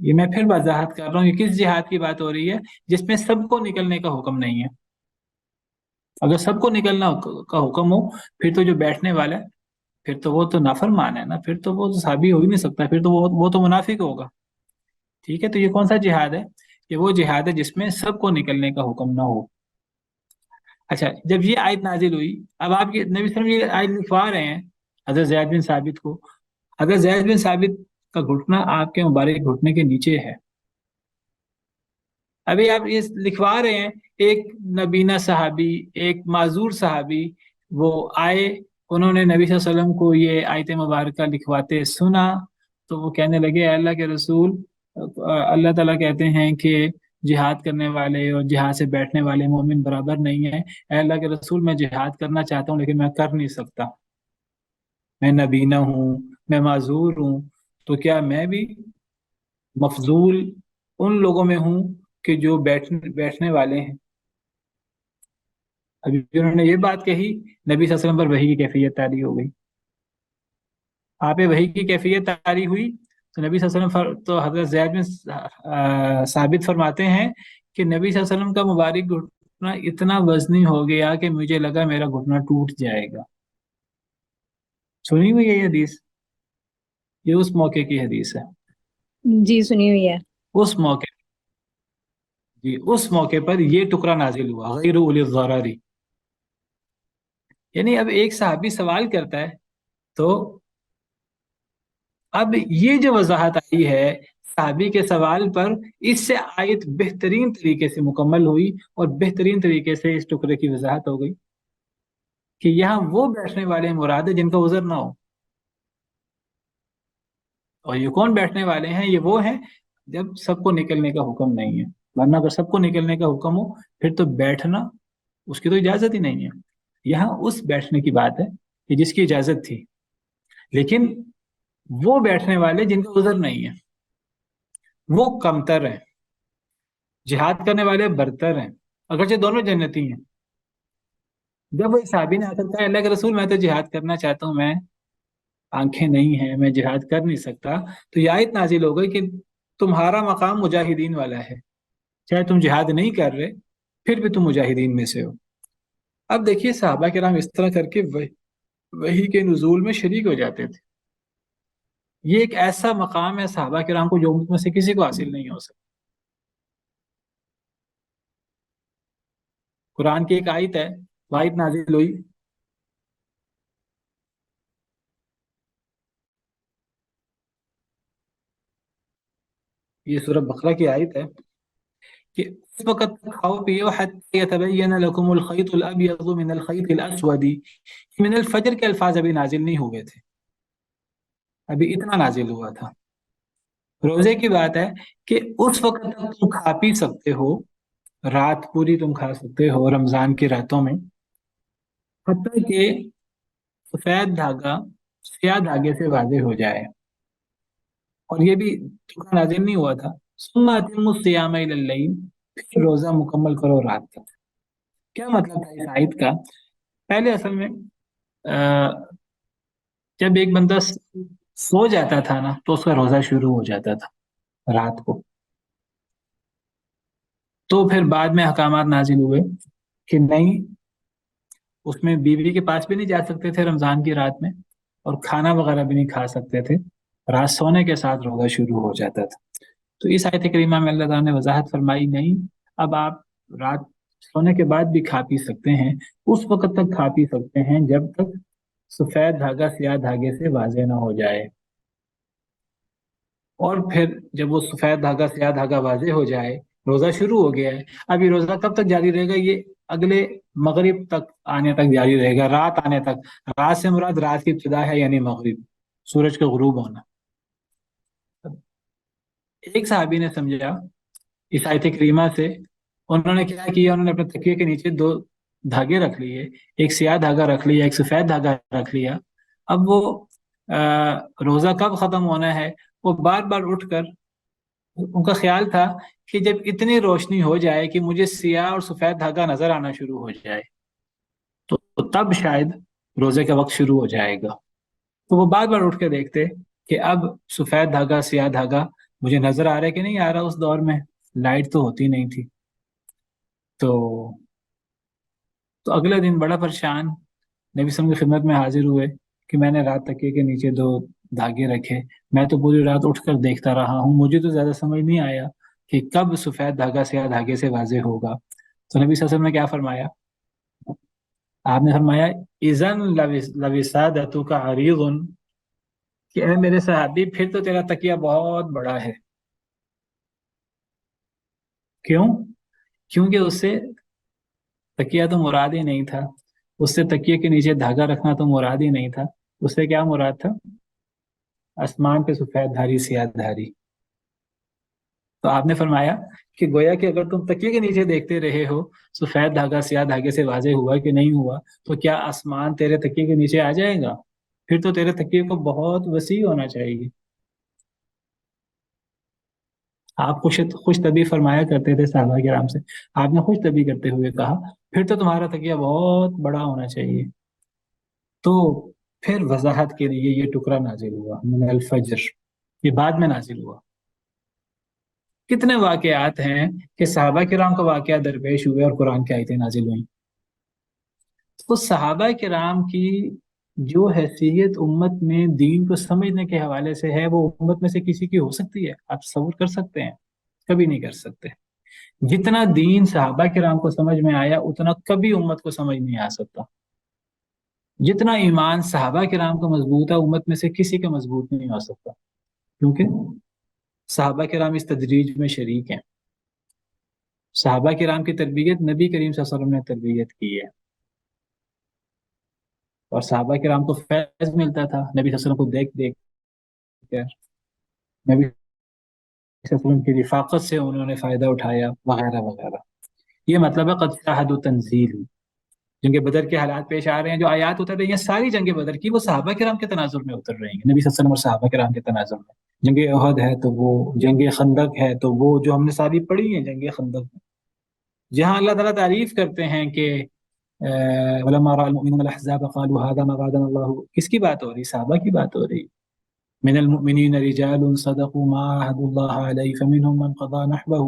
یہ میں پھر وضاحت کر رہا ہوں، یہ کس جہاد کی بات ہو رہی ہے؟ جس میں سب کو نکلنے کا حکم نہیں ہے. اگر سب کو نکلنا کا حکم ہو پھر تو جو بیٹھنے والا ہے پھر تو وہ تو نافرمان ہے نا، پھر تو وہ صحابی ہو ہی نہیں سکتا، پھر تو وہ تو منافق ہوگا. ٹھیک ہے، تو یہ کون سا جہاد ہے؟ کہ وہ جہاد ہے جس میں سب کو نکلنے کا حکم نہ ہو. اچھا، جب یہ آیت نازل ہوئی، اب آپ یہ نبی صلی اللہ علیہ وسلم یہ آیت لکھوا رہے ہیں حضرت زید بن ثابت کو. حضرت زید بن ثابت کا گھٹنا آپ کے مبارک گھٹنے کے نیچے ہے. ابھی آپ یہ لکھوا رہے ہیں، ایک نبینا صحابی، ایک معذور صحابی وہ آئے، انہوں نے نبی صلی اللہ علیہ وسلم کو یہ آیت مبارکہ لکھواتے سنا تو وہ کہنے لگے اے اللہ کے رسول، اللہ تعالیٰ کہتے ہیں کہ جہاد کرنے والے اور جہاد سے بیٹھنے والے مومن برابر نہیں ہیں. اے اللہ کے رسول، میں جہاد کرنا چاہتا ہوں لیکن میں کر نہیں سکتا، میں نبینا ہوں، میں معذور ہوں، تو کیا میں بھی مفضول ان لوگوں میں ہوں کہ جو بیٹھنے والے ہیں؟ ابھی انہوں نے یہ بات کہی، نبی صلی اللہ علیہ وسلم پر وحی کی کیفیت طاری ہو گئی. آپ وحی کی کیفیت طاری ہوئی تو نبی صلی اللہ علیہ وسلم تو حضرت زید بن ثابت فرماتے ہیں کہ نبی صلی اللہ علیہ وسلم کا مبارک گھٹنا اتنا وزنی ہو گیا کہ مجھے لگا میرا گھٹنا ٹوٹ جائے گا. سنی ہوئی ہے یہ حدیث؟ یہ اس موقع کی حدیث ہے. جی سنی ہوئی ہے. اس موقع پر یہ ٹکڑا نازل ہوا غیر اولی الضرر. یعنی اب ایک صحابی سوال کرتا ہے تو اب یہ جو وضاحت آئی ہے صحابی کے سوال پر، اس سے آیت بہترین طریقے سے مکمل ہوئی اور بہترین طریقے سے اس ٹکڑے کی وضاحت ہو گئی. کہ یہاں وہ بیٹھنے والے مراد ہے جن کا عذر نہ ہو. اور یہ کون بیٹھنے والے ہیں؟ یہ وہ ہیں جب سب کو نکلنے کا حکم نہیں ہے. ورنہ اگر سب کو نکلنے کا حکم ہو پھر تو بیٹھنا اس کی تو اجازت ہی نہیں ہے. یہاں اس بیٹھنے کی بات ہے کہ جس کی اجازت تھی، لیکن وہ بیٹھنے والے جن کا عذر نہیں ہے وہ کمتر ہیں، جہاد کرنے والے برتر ہیں، اگرچہ دونوں جنتی ہیں. جب وہ صحابی نے آ کر کہا اللہ کے رسول میں تو جہاد کرنا چاہتا ہوں، میں آنکھیں نہیں ہیں، میں جہاد کر نہیں سکتا، تو یہ آیت نازل ہو گئی کہ تمہارا مقام مجاہدین والا ہے، چاہے تم جہاد نہیں کر رہے پھر بھی تم مجاہدین میں سے ہو. اب دیکھیے صحابہ کرام اس طرح کر کے وحی کے نزول میں شریک ہو جاتے تھے. یہ ایک ایسا مقام ہے صحابہ کرام کو جو امت میں سے کسی کو حاصل نہیں ہو سکتا. قرآن کی ایک آیت ہے، آیت نازل ہوئی یہ سورہ بقرہ کی آیت ہے کہ اس وقت تک کھاؤ پیو حتی یتبین لکم الخیط الابیض من الخیط الاسود. من الفجر کے الفاظ ابھی نازل نہیں ہوئے تھے، ابھی اتنا نازل ہوا تھا. روزے کی بات ہے کہ اس وقت تک تم کھا پی سکتے ہو، رات پوری تم کھا سکتے ہو رمضان کی راتوں میں، حتیٰ کہ سفید دھاگا سیاہ دھاگے سے واضح ہو جائے. اور یہ بھی نازل نہیں ہوا تھا ثم اتموا الصیام الی اللیل، پھر روزہ مکمل کرو رات تک. کیا مطلب تھا اس آیت کا؟ پہلے اصل میں جب ایک بندہ سو جاتا تھا نا تو اس کا روزہ شروع ہو جاتا تھا رات کو. تو پھر بعد میں احکامات نازل ہوئے کہ نہیں، اس میں بیوی کے پاس بھی نہیں جا سکتے تھے رمضان کی رات میں، اور کھانا وغیرہ بھی نہیں کھا سکتے تھے. رات سونے کے ساتھ روزہ شروع ہو جاتا تھا. تو اس آیت کریمہ میں اللہ تعالیٰ نے وضاحت فرمائی نہیں، اب آپ رات سونے کے بعد بھی کھا پی سکتے ہیں، اس وقت تک کھا پی سکتے ہیں جب تک سفید دھاگا سیاہ دھاگے سے واضح نہ ہو جائے. اور پھر جب وہ سفید دھاگا سیاہ دھاگا واضح ہو جائے، روزہ شروع ہو گیا ہے، اب یہ روزہ کب تک جاری رہے گا؟ یہ اگلے مغرب تک آنے تک جاری رہے گا، رات آنے تک. رات سے مراد رات کی ابتدا ہے، یعنی مغرب، سورج کا غروب ہونا. ایک صحابی نے سمجھا اس آیت کریمہ سے، انہوں نے کیا کیا، انہوں نے اپنے تکیے کے نیچے دو دھاگے رکھ لیے، ایک سیاہ دھاگا رکھ لیا، ایک سفید دھاگا رکھ لیا. اب وہ روزہ کب ختم ہونا ہے، وہ بار بار اٹھ کر، ان کا خیال تھا کہ جب اتنی روشنی ہو جائے کہ مجھے سیاہ اور سفید دھاگا نظر آنا شروع ہو جائے تو تب شاید روزے کا وقت شروع ہو جائے گا. تو وہ بار بار اٹھ کے دیکھتے کہ اب سفید دھاگا سیاہ دھاگا مجھے نظر آ رہا ہے کہ نہیں آ رہا. اس دور میں لائٹ تو ہوتی نہیں تھی. تو اگلے دن بڑا پریشان نبی صلی اللہ علیہ وسلم کی خدمت میں حاضر ہوئے کہ میں نے رات تکیے کے نیچے دو دھاگے رکھے، میں تو پوری رات اٹھ کر دیکھتا رہا ہوں، مجھے تو زیادہ سمجھ نہیں آیا کہ کب سفید دھاگا سیاہ دھاگے سے واضح ہوگا. تو نبی صلی اللہ علیہ وسلم نے کیا فرمایا؟ آپ نے فرمایا اذن لوسادتک عریض، کہ اے میرے صحابی پھر تو تیرا تکیہ بہت بڑا ہے. کیوں؟ کیونکہ اس سے تکیہ تو مراد ہی نہیں تھا، اس سے تکیے کے نیچے دھاگا رکھنا تو مراد ہی نہیں تھا. اس سے کیا مراد تھا؟ آسمان پہ سفید دھاری سیاہ دھاری. تو آپ نے فرمایا کہ گویا کہ اگر تم تکیے کے نیچے دیکھتے رہے ہو سفید دھاگا سیاہ دھاگے سے واضح ہوا کہ نہیں ہوا، تو کیا آسمان تیرے تکیے کے نیچے آ جائے گا؟ پھر تو تیرے تکیے کو بہت وسیع ہونا چاہیے. آپ خوش طبی فرمایا کرتے تھے صحابہ کرام سے، آپ نے خوش طبی کرتے ہوئے کہا پھر تو تمہارا تکیہ بہت بڑا ہونا چاہیے. تو پھر وضاحت کے لیے یہ ٹکڑا نازل ہوا من الفجر، یہ بعد میں نازل ہوا. کتنے واقعات ہیں کہ صحابہ کرام کا واقعہ درپیش ہوئے اور قرآن کی آیتیں نازل ہوئیں. تو صحابہ کرام کی جو حیثیت امت میں دین کو سمجھنے کے حوالے سے ہے وہ امت میں سے کسی کی ہو سکتی ہے؟ آپ تصور کر سکتے ہیں؟ کبھی نہیں کر سکتے. جتنا دین صحابہ کرام کو سمجھ میں آیا اتنا کبھی امت کو سمجھ نہیں آ سکتا. جتنا ایمان صحابہ کرام کا مضبوط ہے امت میں سے کسی کا مضبوط نہیں ہو سکتا، کیونکہ صحابہ کرام اس تدریج میں شریک ہیں. صحابہ کرام کی تربیت نبی کریم صلی اللہ علیہ وسلم نے تربیت کی ہے. اور صحابہ کرام کو فیض ملتا تھا نبی صلی اللہ علیہ وسلم کو دیکھ دیکھ کر، نبی صلی اللہ علیہ وسلم کی رفاقت سے انہوں نے فائدہ اٹھایا وغیرہ وغیرہ. یہ مطلب ہے قد شاہدوا تنزیل. جنگ بدر کے حالات پیش آ رہے ہیں، جو آیات اتر رہی ہیں ساری جنگ بدر کی، وہ صحابہ کرام کے تناظر میں اتر رہی ہیں، نبی صلی اللہ علیہ وسلم اور صحابہ کرام کے تناظر میں. جنگ احد ہے تو وہ، جنگ خندق ہے تو وہ، جو ہم نے ساری پڑھی ہیں جنگ خندق میں، جہاں اللہ تعالیٰ تعریف کرتے ہیں کہ ولما رأى المؤمنون الأحزاب قالوا هذا ما وعدنا الله. کس کی بات ہو رہی؟ صحابہ کی بات ہو رہی. من المؤمنين رجال صدقوا ما عاهدوا الله عليه فمنهم من قضى نحبه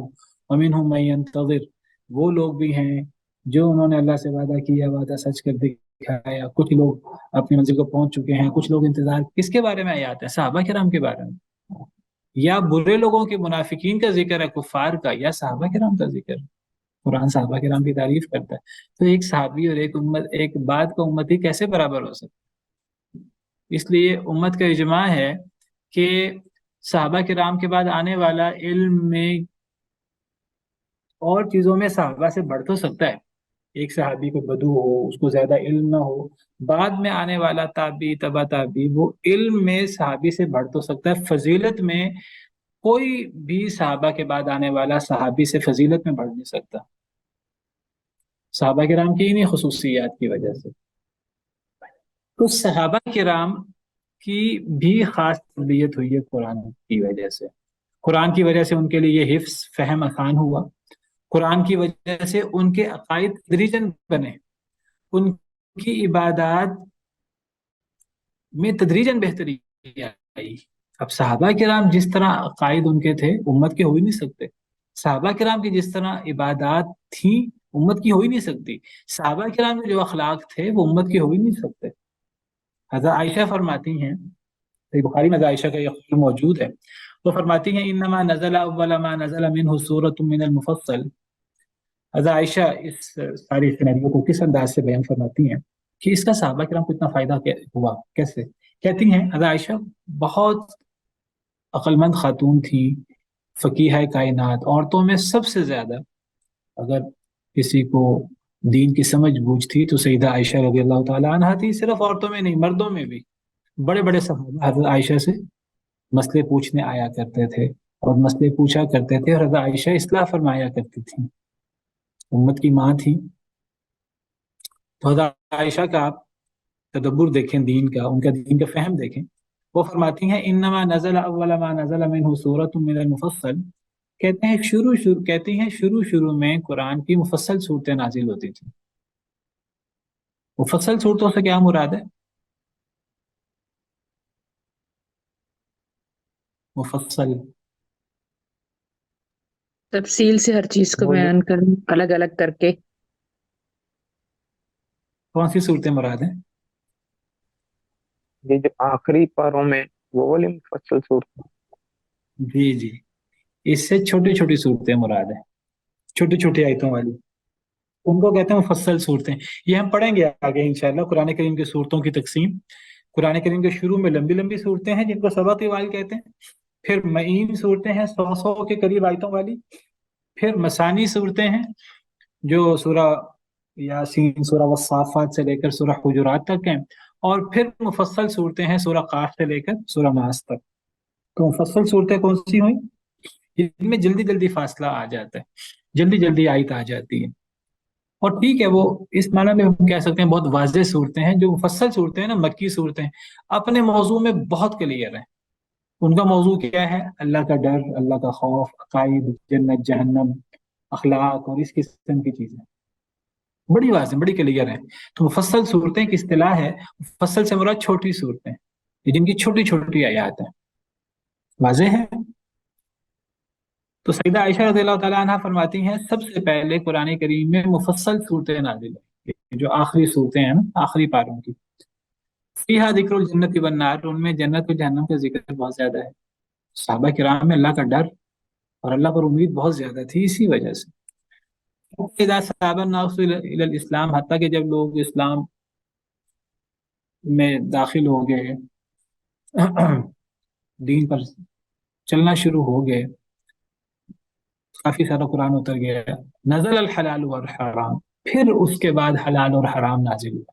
ومنهم من ينتظر. وہ لوگ بھی ہیں جو انہوں نے اللہ سے وعدہ کیا، وعدہ سچ کر دکھایا. کچھ لوگ اپنی منزل کو پہنچ چکے ہیں، کچھ لوگ انتظار. کس کے بارے میں آیات ہے؟ صحابہ کرام کے بارے میں. یا برے لوگوں کے، منافقین کا ذکر ہے، کفار کا، یا صحابہ کرام کا ذکر ہے. قرآن صحابہ کرام کی تعریف کرتا ہے. تو ایک صحابی اور ایک امت، ایک بعد کا امتی کیسے برابر ہو سکتا؟ اس لیے امت کا اجماع ہے کہ صحابہ کرام کے بعد آنے والا علم میں اور چیزوں میں صحابہ سے بڑھ تو سکتا ہے. ایک صحابی کو بدو ہو، اس کو زیادہ علم نہ ہو، بعد میں آنے والا تابعی، تبع تابعی، وہ علم میں صحابی سے بڑھ تو سکتا ہے. فضیلت میں کوئی بھی صحابہ کے بعد آنے والا صحابی سے فضیلت میں بڑھ نہیں سکتا، صحابہ کرام کی انہی خصوصیات کی وجہ سے. تو صحابہ کرام کی بھی خاص تربیت ہوئی ہے قرآن کی وجہ سے. قرآن کی وجہ سے ان کے لیے یہ حفظ فہم آسان ہوا. قرآن کی وجہ سے ان کے عقائد تدریجاً بنے، ان کی عبادات میں تدریجاً بہتری آئی. اب صحابہ کرام جس طرح عقائد ان کے تھے امت کے ہو ہی نہیں سکتے. صحابہ کرام کی جس طرح عبادات تھیں امت کی ہو ہی نہیں سکتی. صحابہ کرام کے جو اخلاق تھے وہ امت کے ہو ہی نہیں سکتے. حضرت عائشہ فرماتی ہیں، بخاری میں عائشہ کا یہ قول موجود ہے، وہ فرماتی ہیں انما نزل اول ما نزل منه سورة من المفصل. حضرت عائشہ اس ساری سینریو کو کس انداز سے بیان فرماتی ہیں کہ اس کا صحابہ کرام کو اتنا فائدہ ہوا کیسے؟ کہتی ہیں حضرت عائشہ بہت عقل مند خاتون تھی، فقیہ کائنات. عورتوں میں سب سے زیادہ اگر کسی کو دین کی سمجھ بوجھ تھی تو سیدہ عائشہ رضی اللہ تعالیٰ عنہا تھی. صرف عورتوں میں نہیں، مردوں میں بھی بڑے بڑے صحابہ حضرت عائشہ سے مسئلے پوچھنے آیا کرتے تھے اور مسئلے پوچھا کرتے تھے، اور حضرت عائشہ اصلاح فرمایا کرتی تھی. امت کی ماں تھی. تو حضرت عائشہ کا آپ تدبر دیکھیں دین کا، ان کا دین کا فہم دیکھیں. وہ فرماتی ہیں انما نزل اول ما نزل منه سورۃ من المفصل. کہتے ہیں شروع میں قرآن کی مفصل صورتیں نازل ہوتی تھیں. مفصل صورتوں سے کیا مراد ہے؟ مفصل تفصیل سے ہر چیز کو وہ جو بیان کرنا الگ الگ کر کے. کون سی صورتیں مراد ہیں؟ یہ جو آخری پاروں میں وہ والی مفصل صورت. جی جی، اس سے چھوٹی چھوٹی صورتیں مراد ہیں، چھوٹی چھوٹی آیتوں والی، ان کو کہتے ہیں مفصل صورتیں. یہ ہم پڑھیں گے آگے انشاءاللہ قرآن کریم کی صورتوں کی تقسیم. قرآن کریم کے شروع میں لمبی لمبی صورتیں ہیں جن کو سبع طوال کہتے ہیں، پھر معین صورتیں ہیں 100 کے قریب آیتوں والی، پھر مثانی صورتیں ہیں جو سورہ یاسین، سورہ والصافات سے لے کر سورہ حجرات تک ہیں، اور پھر مفصل صورتیں ہیں سورہ قاف سے لے کر سورہ ناس تک. تو مفصل صورتیں کون سی ہوئیں؟ جن میں جلدی جلدی فاصلہ آ جاتا ہے، جلدی جلدی آیت آ جاتی ہے. اور ٹھیک ہے، وہ اس معنی میں ہم کہہ سکتے ہیں بہت واضح صورتیں ہیں. جو مفصل صورتیں ہیں نا، مکی صورتیں، اپنے موضوع میں بہت کلیئر ہیں. ان کا موضوع کیا ہے؟ اللہ کا ڈر، اللہ کا خوف، عقائد، جنت جہنم، اخلاق اور اس قسم کی چیزیں بڑی واضح، بڑی کلیئر ہیں. تو مفصل صورتیں کی اصطلاح ہے، مفصل سے مراد چھوٹی صورتیں جن کی چھوٹی چھوٹی آیات ہیں. واضح ہے؟ تو سیدہ عائشہ رضی اللہ تعالیٰ عنہ فرماتی ہیں سب سے پہلے قرآن کریم میں مفصل صورتیں نازل ہوئی، جو آخری صورتیں ہیں نا، آخری پاروں کی. فیہا ذکر الجنت والنار، ان میں جنت و جہنم کا ذکر بہت زیادہ ہے. صحابہ کرام میں اللہ کا ڈر اور اللہ پر امید بہت زیادہ تھی، اسی وجہ سے. اذا صحاب الناس الى الاسلام، حتیٰ کہ جب لوگ اسلام میں داخل ہو گئے، دین پر چلنا شروع ہو گئے، کافی سارا قرآن اتر گیا، نزل الحلال والحرام، پھر اس کے بعد حلال اور حرام نازل ہوا.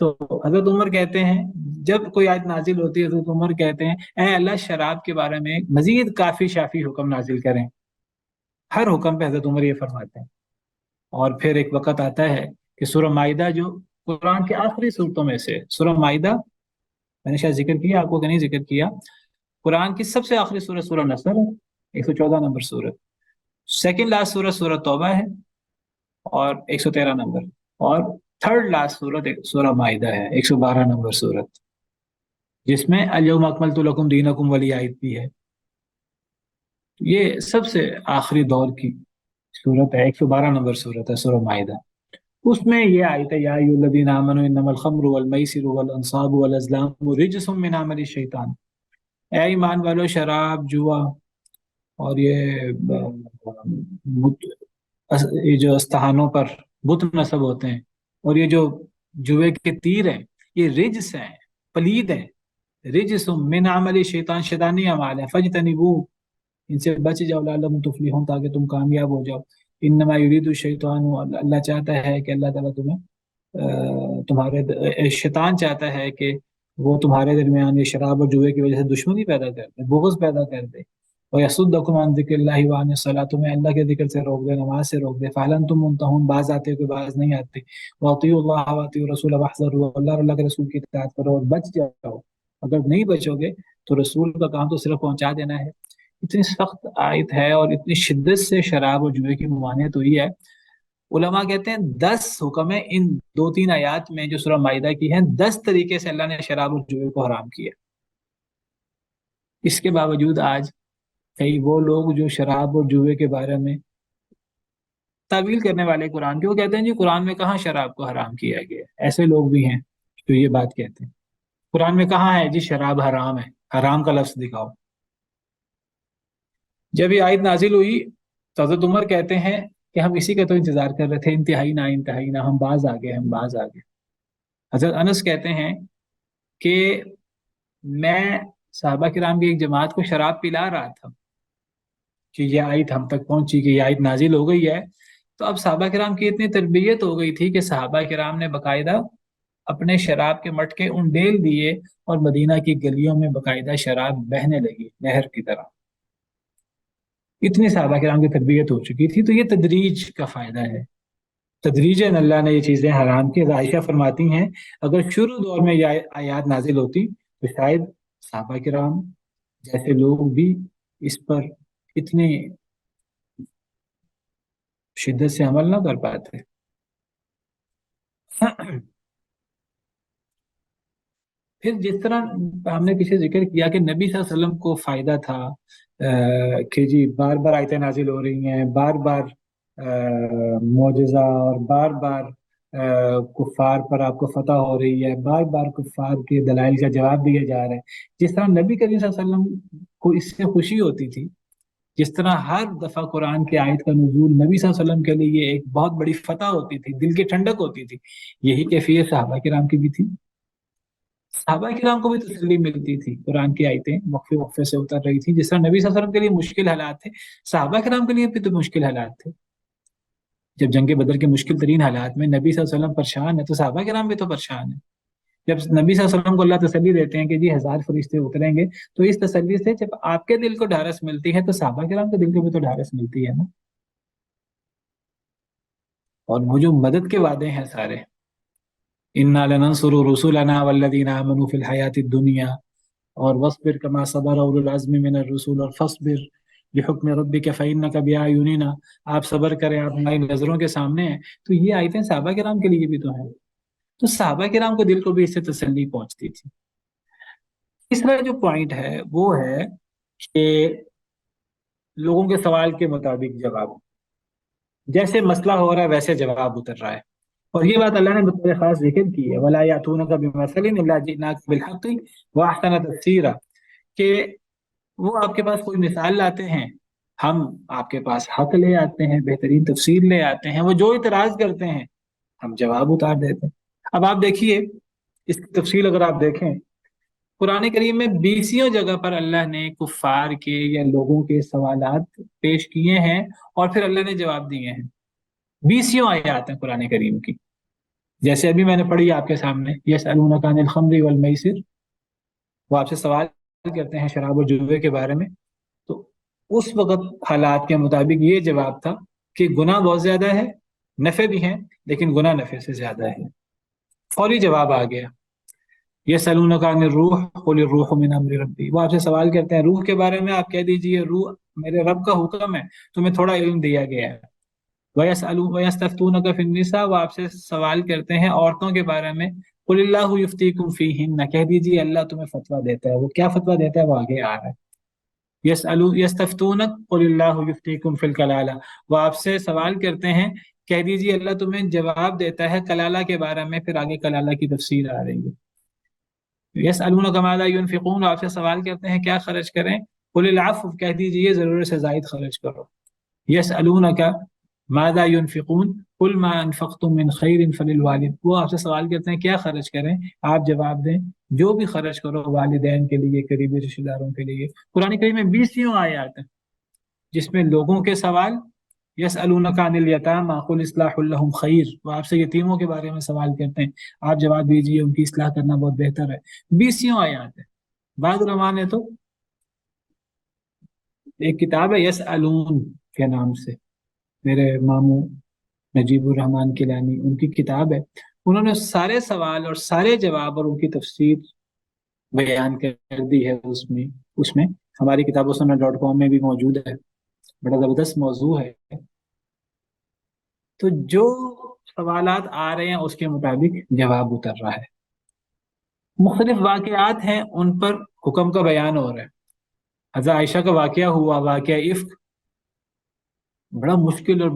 تو حضرت عمر کہتے ہیں جب کوئی آیت نازل ہوتی ہے حضرت عمر کہتے ہیں اے اللہ شراب کے بارے میں مزید کافی شافی حکم نازل کریں. ہر حکم پہ حضرت عمر یہ فرماتے ہیں. اور پھر ایک وقت آتا ہے کہ سورہ مائدہ جو قرآن کی آخری صورتوں میں سے، سورہ مائدہ میں نے شاید ذکر کیا آپ کو کہ نہیں ذکر کیا، قرآن کی سب سے آخری سورت سورہ نصر ہے، 114 نمبر سورت. سیکنڈ لاسٹ سورت سورہ توبہ ہے اور 113 نمبر. اور تھرڈ لاسٹ سورت سورہ مائدہ ہے، 112 نمبر سورت، جس میں الیوم اکملت لکم دینکم والی آیت بھی ہے. یہ سب سے آخری دور کی سورت ہے، 112 نمبر سورت ہے سورہ مائدہ. اس میں یہ آیت ہے یا ایھا الذین آمنوا انما الخمر والمیسر والانصاب والازلام رجس من عمل الشیطان. اے ایمان والو شراب، جوا اور یہ جو استہانوں پر بت نصب ہوتے ہیں اور یہ جو جوئے کے تیر ہیں یہ رجس ہیں، پلید ہیں. رجس من عمل شیطان، شیطانی اعمال ہیں. فاجتنبوہ، ان سے بچ جاؤ لعلکم تفلحون، تاکہ تم کامیاب ہو جاؤ. انما یرید الشیطان، اللہ چاہتا ہے کہ اللہ تعالیٰ تمہیں شیطان چاہتا ہے کہ وہ تمہارے درمیان یہ شراب اور جوئے کی وجہ سے دشمنی پیدا کر دے، بغض پیدا کر دے. وَيَصُدَّكُمْ عَنْ ذِكْرِ اللَّهِ وَعَنِ الصَّلَاةِ، تمہیں اللہ کے ذکر سے روک دے، نماز سے روک دے. فَهَلْ أَنْتُمْ مُنْتَهُونَ، باز آتے ہو کہ باز نہیں آتے. وَأَطِيعُوا اللَّهَ وَأَطِيعُوا الرَّسُولَ وَاحْذَرُوا، اللہ اور اللہ کے رسول کی اطاعت کرو اور بچ جاؤ. اگر نہیں بچو گے تو رسول کا کام تو صرف پہنچا دینا ہے. اتنی سخت آیت ہے اور اتنی شدت سے شراب اور جوئے کی ممانعت ہوئی ہے. علماء کہتے ہیں 10 حکم ہیں ان 2-3 آیات میں جو سورہ مائدہ کی ہیں، 10 طریقے سے اللہ نے شراب اور جوئے کو حرام کیا. اس کے باوجود آج کئی وہ لوگ جو شراب اور جوئے کے بارے میں تعویل کرنے والے قرآن کے، وہ کہتے ہیں جی قرآن میں کہاں شراب کو حرام کیا گیا. ایسے لوگ بھی ہیں جو یہ بات کہتے ہیں. قرآن میں کہاں ہے جی شراب حرام ہے، حرام کا لفظ دکھاؤ. جب یہ آیت نازل ہوئی تو حضرت عمر کہتے ہیں کہ ہم اسی کا تو انتظار کر رہے تھے، انتہائی نہ ہم باز آ گئے. حضرت انس کہتے ہیں کہ میں صحابہ کرام کی ایک جماعت کو شراب پلا رہا تھا کہ یہ آیت ہم تک پہنچی کہ یہ آیت نازل ہو گئی ہے. تو اب صحابہ کرام کی اتنی تربیت ہو گئی تھی کہ صحابہ کرام نے باقاعدہ اپنے شراب کے مٹکے انڈیل دیے اور مدینہ کی گلیوں میں باقاعدہ شراب بہنے لگی نہر کی طرح. اتنی صحابہ کرام کی تربیت ہو چکی تھی. تو یہ تدریج کا فائدہ ہے، تدریجاً اللہ نے یہ چیزیں حرام کی. عائشہ فرماتی ہیں اگر شروع دور میں یہ آیات نازل ہوتی تو شاید صحابہ کرام جیسے لوگ بھی اس پر اتنی شدت سے عمل نہ کر پاتے. پھر جس طرح ہم نے پیچھے ذکر کیا کہ نبی صلی اللہ علیہ وسلم کو فائدہ تھا کہ جی بار بار آیتیں نازل ہو رہی ہیں، بار بار معجزہ اور بار بار کفار پر آپ کو فتح ہو رہی ہے، بار بار کفار کے دلائل کا جواب دیا جا رہا ہے. جس طرح نبی کریم صلی اللہ علیہ وسلم کو اس سے خوشی ہوتی تھی، جس طرح ہر دفعہ قرآن کی آیت کا نزول نبی صلی اللہ علیہ وسلم کے لیے ایک بہت بڑی فتح ہوتی تھی، دل کی ٹھنڈک ہوتی تھی، یہی کیفیت صحابہ کرام کی بھی تھی. صحابہ کرام کو بھی تسلی ملتی تھی، قرآن کی آیتیں وقفے وقفے سے اتر رہی تھی. جس طرح نبی صلی اللہ علیہ وسلم کے لیے مشکل حالات تھے، صحابہ کرام کے لیے بھی تو مشکل حالات تھے. جب جنگ بدر کے مشکل ترین حالات میں نبی صلی اللہ علیہ وسلم پریشان ہے تو صحابہ کرام بھی تو پریشان ہیں. جب نبی صلی اللہ علیہ وسلم کو اللہ تسلی دیتے ہیں کہ جی 1000 فرشتے اتریں گے، تو اس تسلی سے جب آپ کے دل کو ڈھارس ملتی ہے تو صحابہ کرام کے دل کو بھی تو ڈھارس ملتی ہے نا. اور وہ جو مدد کے وعدے ہیں سارے، اِنَّا لَنَنصُرُ رُسُلَنَا وَالَّذِينَ آمَنُوا فِي الْحَيَاةِ الدُّنْيَا اور وَاصْبِرْ كَمَا صَبَرَ أُولُو الْعَزْمِ مِنَ الرُّسُلِ اور فَاصْبِرْ لِحُكْمِ رَبِّكَ فَإِنَّكَ بِأَعْيُنِنَا، آپ صبر کریں، آپ ہماری نظروں کے سامنے ہیں. تو یہ آیتیں صحابہ کرام کے لیے بھی تو ہیں. تو صحابہ کرام کو دل کو بھی اس سے تسلی پہنچتی تھی. تیسرا جو پوائنٹ ہے وہ ہے کہ لوگوں کے سوال کے مطابق جواب، جیسے مسئلہ ہو رہا ہے ویسے جواب اتر رہا ہے. اور یہ بات اللہ نے بطور خاص ذکر کی ہے، وَلَا يَأْتُونَكَ بِمَثَلٍ إِلَّا جِئْنَاكَ بِالْحَقِّ وَأَحْسَنَ تَفْسِيرًا، کہ وہ آپ کے پاس کوئی مثال لاتے ہیں، ہم آپ کے پاس حق لے آتے ہیں، بہترین تفسیر لے آتے ہیں. وہ جو اعتراض کرتے ہیں ہم جواب اتار دیتے ہیں. اب آپ دیکھیے اس کی تفصیل اگر آپ دیکھیں قرآن کریم میں 20 جگہ پر اللہ نے کفار کے یا لوگوں کے سوالات پیش کیے ہیں اور پھر اللہ نے جواب دیے ہیں. 20 آیات ہیں قرآن کریم کی، جیسے ابھی میں نے پڑھی آپ کے سامنے یسألونک عن الخمر والمیسر، وہ آپ سے سوال کرتے ہیں شراب و جوے کے بارے میں، تو اس وقت حالات کے مطابق یہ جواب تھا کہ گناہ بہت زیادہ ہے، نفع بھی ہیں لیکن گناہ نفع سے زیادہ ہے۔ فوری جواب آ گیا۔ یسألونک عن الروح قل الروح من امر ربی، وہ آپ سے سوال کرتے ہیں روح کے بارے میں، آپ کہہ دیجئے روح میرے رب کا حکم ہے، تمہیں تھوڑا علم دیا گیا ہے۔ وَيَسْتَفْتُونَكَ فِي النِّسَاءِ، وہ آپ سے سوال کرتے ہیں عورتوں کے بارے میں، قُلِ اللَّهُ يُفْتِيكُمْ فِيهِنَّ، کہہ دیجئے اللہ تمہیں فتویٰ دیتا ہے۔ وہ کیا فتویٰ دیتا ہے وہ آگے آ رہا ہے۔ یستفتونک قل اللہ یفتیکم فی الکلالہ، وہ آپ سے سوال کرتے ہیں، کہہ دیجئے اللہ تمہیں جواب دیتا ہے کلالہ کے بارے میں، پھر آگے کلالہ کی تفصیل آ رہی ہے۔ یسألونک ماذا ينفقون، آپ سے سوال کرتے ہیں کیا خرچ کریں، قل العفو، کہہ دیجئے ضرورت سے زائد خرچ کرو۔ یسألونک ماذا ينفقون قل ما انفقتم من خیر فللوالد، وہ آپ سے سوال کرتے ہیں کیا خرچ کریں، آپ جواب دیں جو بھی خرچ کرو والدین کے لیے، قریبی رشتہ داروں کے لیے۔ قرآن کریم میں 20 آیات ہیں جس میں لوگوں کے سوال، یسألونک عن الیتامی قل اصلاح لہم خیر، وہ آپ سے یتیموں کے بارے میں سوال کرتے ہیں، آپ جواب دیجئے ان کی اصلاح کرنا بہت بہتر ہے۔ 20 آیات ہیں۔ بعض علماء نے تو ایک کتاب ہے یسألون کے نام سے، میرے ماموں نجیب الرحمن کیلانی، ان کی کتاب ہے، انہوں نے سارے سوال اور سارے جواب اور ان کی تفسیر بیان کر دی ہے اس میں ہماری کتاب و سنت .com میں بھی موجود ہے، بڑا زبردست موضوع ہے۔ تو جو سوالات آ رہے ہیں اس کے مطابق جواب اتر رہا ہے۔ مختلف واقعات ہیں ان پر حکم کا بیان ہو رہا ہے۔ حضرت عائشہ کا واقعہ ہوا، واقعہ افک، بڑا مشکل اور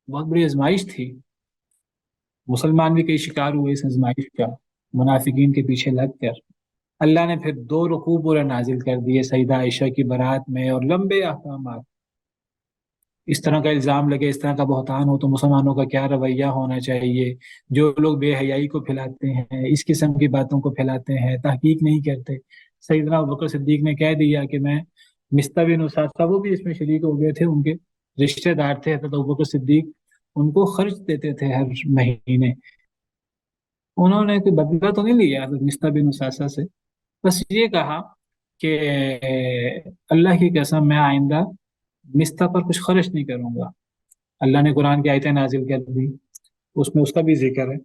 بہت بڑی آزمائش تھی، مسلمان بھی کئی شکار ہوئے اس آزمائش کا، منافقین کے پیچھے لگ کر۔ اللہ نے پھر 2 رکوع پورے نازل کر دیے سیدہ عائشہ کی برات میں، اور لمبے احکامات۔ اس طرح کا الزام لگے، اس طرح کا بہتان ہو تو مسلمانوں کا کیا رویہ ہونا چاہیے۔ جو لوگ بے حیائی کو پھیلاتے ہیں، اس قسم کی باتوں کو پھیلاتے ہیں، تحقیق نہیں کرتے۔ سیدنا ابوبکر صدیق نے کہہ دیا کہ میں مصطح بن اساسہ، وہ بھی اس میں شریک ہو گئے تھے، ان کے رشتہ دار تھے حضرت ابوبکر صدیق، ان کو خرچ دیتے تھے ہر مہینے۔ انہوں نے کوئی بدلہ تو نہیں لیا حضرت مصطح بن اساسہ سے، بس یہ کہا کہ اللہ کی قسم میں آئندہ مصطح پر کچھ خرچ نہیں کروں گا۔ اللہ نے قرآن کی آیتیں نازل کر دی، اس میں اس کا بھی ذکر ہے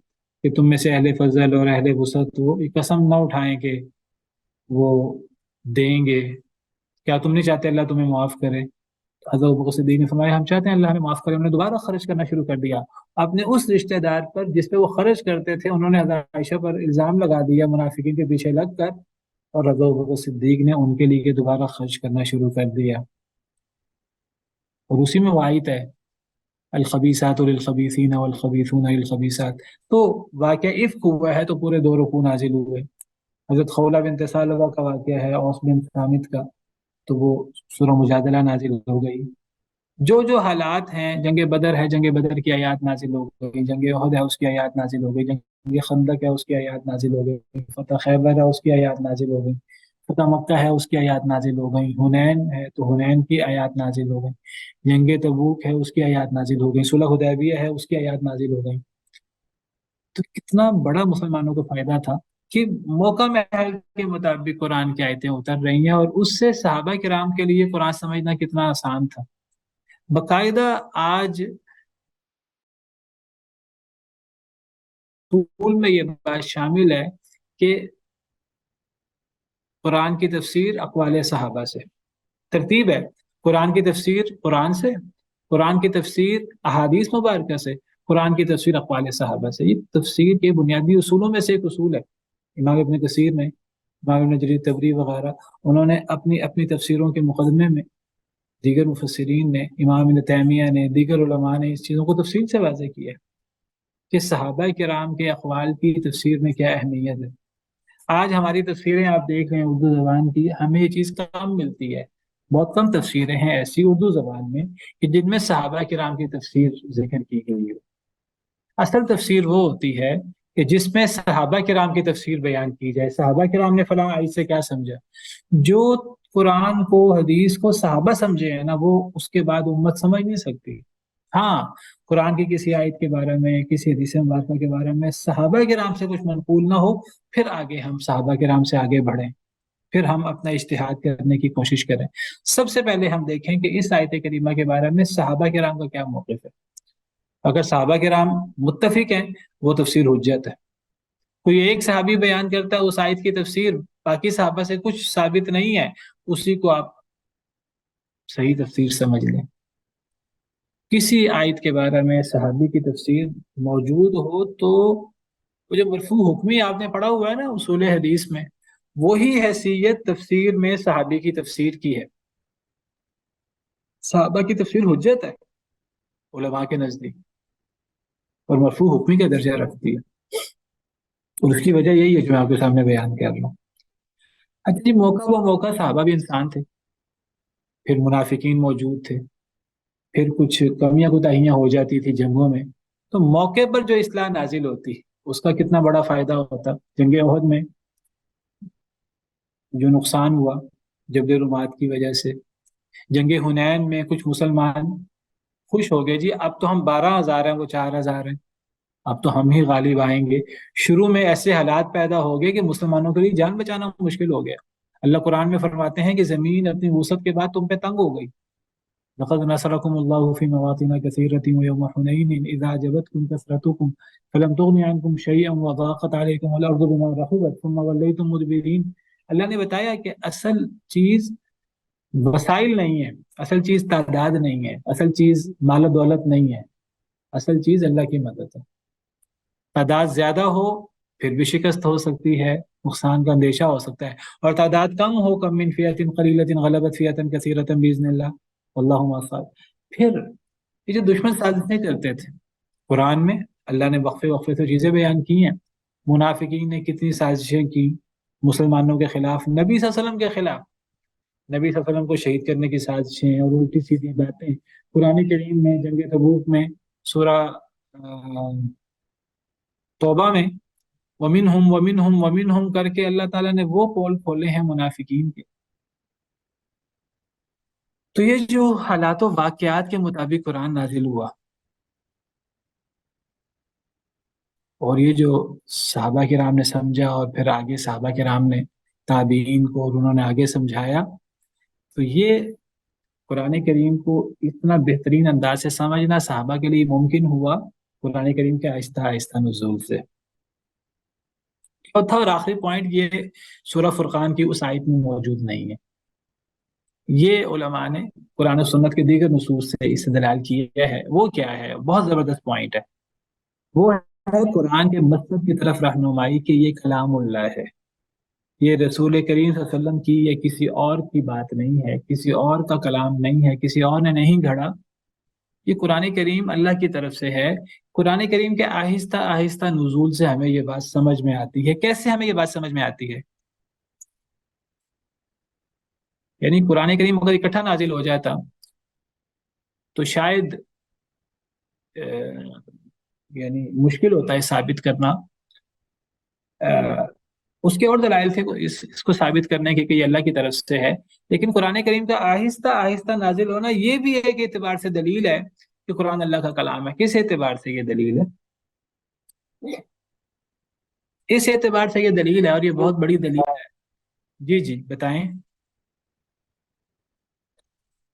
کہ تم میں سے اہل فضل اور اہل وسعت وہ قسم نہ اٹھائیں کہ وہ دیں گے، کیا تم نہیں چاہتے اللہ تمہیں معاف کرے؟ حضرت ابوبکر صدیق نے فرمایا ہم چاہتے ہیں اللہ ہمیں معاف کرے۔ انہوں نے دوبارہ خرچ کرنا شروع کر دیا اپنے اس رشتہ دار پر جس پہ وہ خرچ کرتے تھے، انہوں نے حضرت عائشہ پر الزام لگا دیا منافقین کے پیچھے لگ کر، اور حضرت ابوبکر صدیق نے ان کے لیے دوبارہ خرچ کرنا شروع کر دیا۔ اور اسی میں وہ آیت ہے الخبیثات للخبیثین والخبیثون للخبیثات۔ تو واقعہ افک ہوا ہے تو پورے 2 رکوع نازل ہوئے۔ حضرت خولہ بنت ثعلبہ کا واقعہ ہے، اوس بن ثابت کا، تو وہ سورہ مجادلہ نازل ہو گئی۔ جو حالات ہیں، جنگ بدر ہے، جنگ بدر کی آیات نازل ہو گئی، جنگ احد ہے اس کی آیات نازل ہو گئی، جنگ خندق ہے اس کی آیات نازل ہو گئی، فتح خیبر ہے اس کی آیات نازل ہو گئی، فتح مکہ ہے اس کی آیات نازل ہو گئی، حنین ہے تو حنین کی آیات نازل ہو گئی، جنگ تبوک ہے اس کی آیات نازل ہو گئی، صلح حدیبیہ ہے اس کی آیات نازل ہو گئی۔ تو کتنا بڑا مسلمانوں کو فائدہ تھا کہ موقع محل کے مطابق قرآن کی آیتیں اتر رہی ہیں، اور اس سے صحابہ کرام کے لیے قرآن سمجھنا کتنا آسان تھا۔ باقاعدہ آج اسکول میں یہ بات شامل ہے کہ قرآن کی تفسیر اقوال صحابہ سے، ترتیب ہے قرآن کی تفسیر قرآن سے، قرآن کی تفسیر احادیث مبارکہ سے، قرآن کی تفسیر اقوال صحابہ سے۔ یہ تفسیر کے بنیادی اصولوں میں سے ایک اصول ہے۔ امام ابن کثیر نے، امام ابن جریر طبری وغیرہ، انہوں نے اپنی تفسیروں کے مقدمے میں، دیگر مفسرین نے، امام ابن تیمیہ نے، دیگر علماء نے اس چیزوں کو تفصیل سے واضح کیا ہے کہ صحابہ کرام کے اقوال کی تفسیر میں کیا اہمیت ہے۔ آج ہماری تفسیریں آپ دیکھ رہے ہیں اردو زبان کی، ہمیں یہ چیز کم ملتی ہے۔ بہت کم تفسیریں ہیں ایسی اردو زبان میں کہ جن میں صحابہ کرام کی تفسیر ذکر کی گئی ہو۔ اصل تفسیر وہ ہوتی ہے کہ جس میں صحابہ کرام کی تفسیر بیان کی جائے، صحابہ کرام نے فلاں آیت سے کیا سمجھا۔ جو قرآن کو، حدیث کو صحابہ سمجھے ہیں نا، وہ اس کے بعد امت سمجھ نہیں سکتی۔ ہاں، قرآن کی کسی آیت کے بارے میں، کسی حدیث مبارکہ کے بارے میں صحابہ کرام سے کچھ منقول نہ ہو، پھر آگے ہم صحابہ کرام سے آگے بڑھیں، پھر ہم اپنا اجتہاد کرنے کی کوشش کریں۔ سب سے پہلے ہم دیکھیں کہ اس آیت کریمہ کے بارے میں صحابہ کرام کا کیا موقف ہے۔ اگر صحابہ کرام متفق ہیں، وہ تفسیر حجت ہے۔ کوئی ایک صحابی بیان کرتا ہے اس آیت کی تفسیر، باقی صحابہ سے کچھ ثابت نہیں ہے، اسی کو آپ صحیح تفسیر سمجھ لیں۔ کسی آیت کے بارے میں صحابی کی تفسیر موجود ہو تو وہ جو مرفوع حکمی آپ نے پڑھا ہوا ہے نا اصول حدیث میں، وہی حیثیت تفسیر میں صحابی کی تفسیر کی ہے۔ صحابہ کی تفسیر حجت ہے علماء کے نزدیک، اور مرفوع حکمی کا درجہ رکھتی ہے، اور اس کی وجہ یہی ہے جو میں آپ کے سامنے بیان کر رہا ہوں۔ اچھا جی، موقع صحابہ بھی انسان تھے، پھر منافقین موجود تھے، پھر کچھ کمیاں کوتاہیاں ہو جاتی تھی جنگوں میں، تو موقع پر جو اصلاح نازل ہوتی اس کا کتنا بڑا فائدہ ہوتا۔ جنگ احد میں جو نقصان ہوا جبل رمات کی وجہ سے، جنگ حنین میں کچھ مسلمان خوش ہو گئے، جی اب تو ہم 12,000 ہیں، وہ 4,000 ہیں، اب تو ہم ہی غالب آئیں گے۔ شروع میں ایسے حالات پیدا ہو گئے کہ مسلمانوں کے لیے جان بچانا مشکل ہو گیا۔ اللہ قرآن میں فرماتے ہیں کہ زمین اپنی وسعت کے بعد تم پہ تنگ ہو گئی۔ لقد نصركم الله في مواطن كثيرة ويوم حنين إذ أعجبتكم كثرتكم فلم تغن عنكم شيئا وضاقت عليكم الأرض بما رحبت ثم وليتم مدبرين۔ اللہ نے بتایا کہ اصل چیز وسائل نہیں ہے، اصل چیز تعداد نہیں ہے، اصل چیز مال و دولت نہیں ہے، اصل چیز اللہ کی مدد ہے۔ تعداد زیادہ ہو پھر بھی شکست ہو سکتی ہے، نقصان کا اندیشہ ہو سکتا ہے، اور تعداد کم ہو، کم من فئۃ قلیلۃ غلبت فئۃ کثیرۃ باذن اللہ واللہ مع الصابرین۔ پھر یہ جو دشمن سازشیں کرتے تھے، قرآن میں اللہ نے وقفے سے چیزیں بیان کی ہیں۔ منافقین نے کتنی سازشیں کی مسلمانوں کے خلاف، نبی صلی اللہ علیہ وسلم کے خلاف، نبی صلی اللہ علیہ وسلم کو شہید کرنے کی سازشیں اور الٹی سیدھی باتیں۔ قرآن کریم میں جنگ تبوک میں سورہ توبہ میں ومنہم کر کے اللہ تعالیٰ نے وہ پول کھولے ہیں منافقین کے۔ تو یہ جو حالات و واقعات کے مطابق قرآن نازل ہوا، اور یہ جو صحابہ کرام نے سمجھا، اور پھر آگے صحابہ کرام نے تابعین کو اور انہوں نے آگے سمجھایا، تو یہ قرآن کریم کو اتنا بہترین انداز سے سمجھنا صحابہ کے لیے ممکن ہوا قرآن کریم کے آہستہ آہستہ نزول سے۔ چوتھا اور آخری پوائنٹ، یہ سورہ فرقان کی اس آیت میں موجود نہیں ہے۔ یہ علماء نے قرآن و سنت کے دیگر نصوص سے استدلال کیا ہے۔ وہ کیا ہے؟ بہت زبردست پوائنٹ ہے۔ وہ ہے قرآن کے مقصد کی طرف رہنمائی کہ یہ کلام اللہ ہے، یہ رسول کریم صلی اللہ علیہ وسلم کی یا کسی اور کی بات نہیں ہے، کسی اور کا کلام نہیں ہے، کسی اور نے نہیں گھڑا، یہ قرآن کریم اللہ کی طرف سے ہے۔ قرآن کریم کے آہستہ آہستہ نزول سے ہمیں یہ بات سمجھ میں آتی ہے۔ کیسے ہمیں یہ بات سمجھ میں آتی ہے؟ یعنی قرآن کریم اگر اکٹھا نازل ہو جاتا تو شاید یعنی مشکل ہوتا ہے ثابت کرنا۔ اس کے اور دلائل تھے اس کو ثابت کرنے کے کہ یہ اللہ کی طرف سے ہے، لیکن قرآن کریم کا آہستہ آہستہ نازل ہونا یہ بھی ایک اعتبار سے دلیل ہے کہ قرآن اللہ کا کلام ہے۔ کس اعتبار سے یہ دلیل ہے؟ اس اعتبار سے یہ دلیل ہے، اور یہ بہت بڑی دلیل ہے۔ جی جی بتائیں۔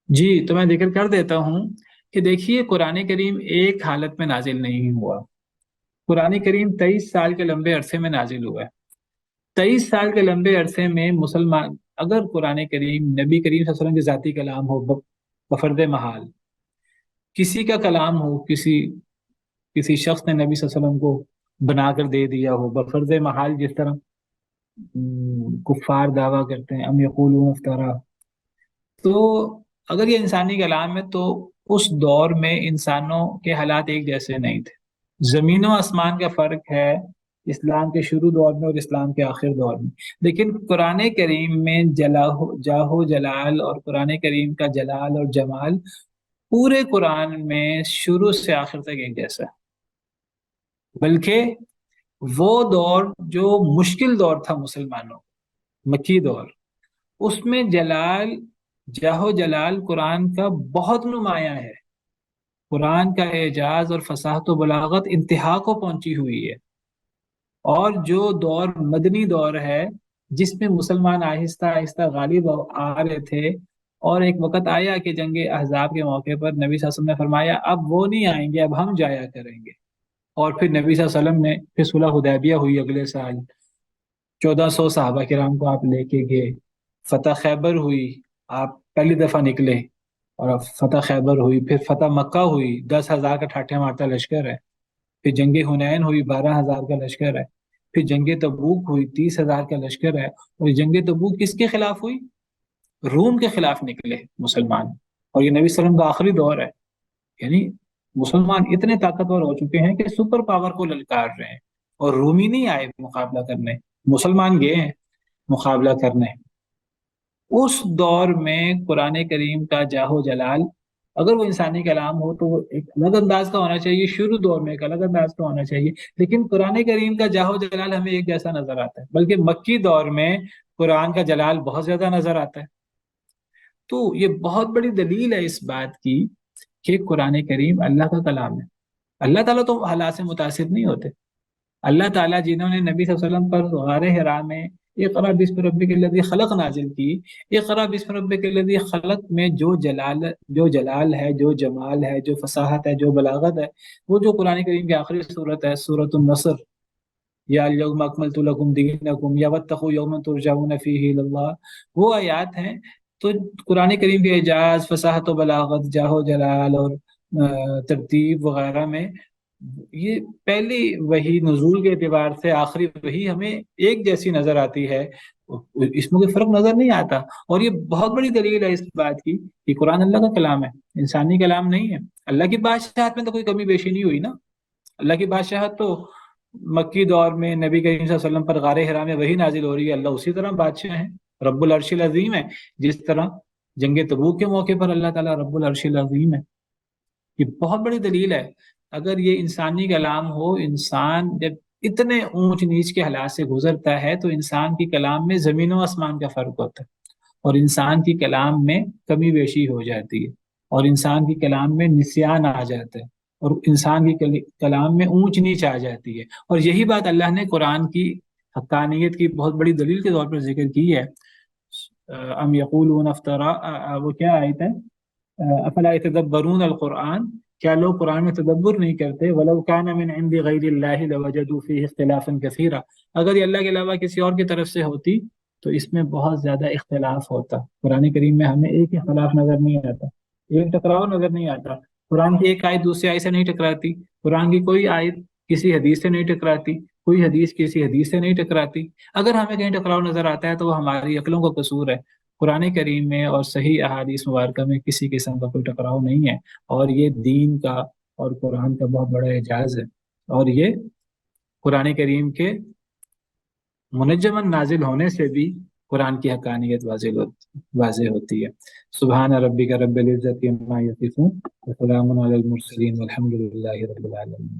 جی تو میں ذکر کر دیتا ہوں کہ دیکھیے قرآن کریم ایک حالت میں نازل نہیں ہوا۔ قرآن کریم 23 سال کے لمبے عرصے میں نازل ہوا ہے۔ 23 سال کے لمبے عرصے میں مسلمان، اگر قرآن کریم نبی کریم صلی اللہ علیہ وسلم کے ذاتی کلام ہو بفرض محال، کسی کا کلام ہو، کسی شخص نے نبی صلی اللہ علیہ وسلم کو بنا کر دے دیا ہو بفرض محال، جس طرح کفار دعویٰ کرتے ہیں ام یقولون افترا، تو اگر یہ انسانی کلام ہے تو اس دور میں انسانوں کے حالات ایک جیسے نہیں تھے۔ زمین و آسمان کا فرق ہے اسلام کے شروع دور میں اور اسلام کے آخر دور میں، لیکن قرآن کریم میں جاہ و جلال اور قرآن کریم کا جلال اور جمال پورے قرآن میں شروع سے آخر تک ایک جیسا ہے۔ بلکہ وہ دور جو مشکل دور تھا مسلمانوں، مکی دور، اس میں جاہ و جلال قرآن کا بہت نمایاں ہے۔ قرآن کا اعجاز اور فصاحت و بلاغت انتہا کو پہنچی ہوئی ہے، اور جو دور مدنی دور ہے جس میں مسلمان آہستہ آہستہ غالب آ رہے تھے، اور ایک وقت آیا کہ جنگ احزاب کے موقع پر نبی صلی اللہ علیہ وسلم نے فرمایا اب وہ نہیں آئیں گے، اب ہم جایا کریں گے، اور پھر نبی صلی اللہ علیہ وسلم نے پھر صلح حدیبیہ ہوئی اگلے سال، 1400 صحابہ کرام کو آپ لے کے گئے، فتح خیبر ہوئی، آپ پہلی دفعہ نکلے اور اب فتح خیبر ہوئی، پھر فتح مکہ ہوئی، 10,000 کا ٹھاٹھے مارتا لشکر ہے، پھر جنگ حنین ہوئی، 12,000 کا لشکر ہے، پھر جنگ تبوک ہوئی، 30,000 کا لشکر ہے، اور یہ جنگ تبوک کس کے خلاف ہوئی؟ روم کے خلاف نکلے مسلمان، اور یہ نبی صلی اللہ علیہ وسلم کا آخری دور ہے، یعنی مسلمان اتنے طاقتور ہو چکے ہیں کہ سپر پاور کو للکار رہے ہیں، اور رومی نہیں آئے مقابلہ کرنے، مسلمان گئے ہیں مقابلہ کرنے۔ اس دور میں قرآن کریم کا جاہ و جلال، اگر وہ انسانی کلام ہو تو وہ ایک الگ انداز کا ہونا چاہیے، شروع دور میں ایک الگ انداز کا ہونا چاہیے، لیکن قرآن کریم کا جاہ و جلال ہمیں ایک جیسا نظر آتا ہے، بلکہ مکی دور میں قرآن کا جلال بہت زیادہ نظر آتا ہے۔ تو یہ بہت بڑی دلیل ہے اس بات کی کہ قرآن کریم اللہ کا کلام ہے۔ اللہ تعالیٰ تو حالات سے متاثر نہیں ہوتے۔ اللہ تعالیٰ جنہوں نے نبی صلی اللہ علیہ وسلم پر غار حرا میں اقرا بسم ربک الذی خلق نازل کی، اقرا بسم ربک الذی خلق میں جو جلال ہے، جو جمال ہے، جو فصاحت ہے، جو بلاغت ہے، وہ جو قرآن کریم کی آخری صورت ہے، سورۃ النصر، یا الیوم اکملت لکم دینکم، یا واتقوا یوما ترجعون فیہ الی اللہ، وہ آیات ہیں۔ تو قرآن کریم کے اعجاز، فصاحت و بلاغت، جاہ و جلال اور ترتیب وغیرہ میں یہ پہلی وحی نزول کے اعتبار سے آخری وحی ہمیں ایک جیسی نظر آتی ہے، اس میں کوئی فرق نظر نہیں آتا، اور یہ بہت بڑی دلیل ہے اس بات کی کہ قرآن اللہ کا کلام ہے، انسانی کلام نہیں ہے۔ اللہ کی بادشاہت میں تو کوئی کمی بیشی نہیں ہوئی نا، اللہ کی بادشاہت تو مکی دور میں نبی کریم صلی اللہ علیہ وسلم پر غار حرا میں وہی نازل ہو رہی ہے، اللہ اسی طرح بادشاہ ہیں، رب العرش العظیم ہے، جس طرح جنگ تبوک کے موقع پر اللہ تعالیٰ رب العرش العظیم ہے۔ یہ بہت بڑی دلیل ہے۔ اگر یہ انسانی کلام ہو، انسان جب اتنے اونچ نیچ کے حالات سے گزرتا ہے تو انسان کی کلام میں زمین و آسمان کا فرق ہوتا ہے، اور انسان کی کلام میں کمی بیشی ہو جاتی ہے، اور انسان کی کلام میں نسیان آ جاتا ہے، اور انسان کی کلام میں اونچ نیچ آ جاتی ہے، اور یہی بات اللہ نے قرآن کی حقانیت کی بہت بڑی دلیل کے طور پر ذکر کی ہے۔ ام یقولون افترا، وہ کیا آیت ہے؟ افلا يتدبرون القرآن، کیا لوگ قرآن میں تدبر نہیں کرتے؟ ولو كان من عند غیر اللہ لوجدوا فیہ اختلافا کثیرا، اگر یہ اللہ کے علاوہ کسی اور کی طرف سے ہوتی تو اس میں بہت زیادہ اختلاف ہوتا۔ قرآن کریم میں ہمیں ایک اختلاف نظر نہیں آتا، ایک ٹکراؤ نظر نہیں آتا، قرآن کی ایک آیت دوسری آیت سے نہیں ٹکراتی، قرآن کی کوئی آیت کسی حدیث سے نہیں ٹکراتی، کوئی حدیث کسی حدیث سے نہیں ٹکراتی۔ اگر ہمیں کہیں ٹکراؤ نظر آتا ہے تو وہ ہماری عقلوں کا قصور ہے۔ قرآن کریم میں اور صحیح احادیث مبارکہ میں کسی قسم کا کوئی ٹکراؤ نہیں ہے، اور یہ دین کا اور قرآن کا بہت بڑا اعجاز ہے، اور یہ قرآن کریم کے منجماً نازل ہونے سے بھی قرآن کی حقانیت واضح ہوتی ہے۔ سبحان ربک رب العزت عما یصفون وسلام علی المرسلین والحمد للہ رب العالمین۔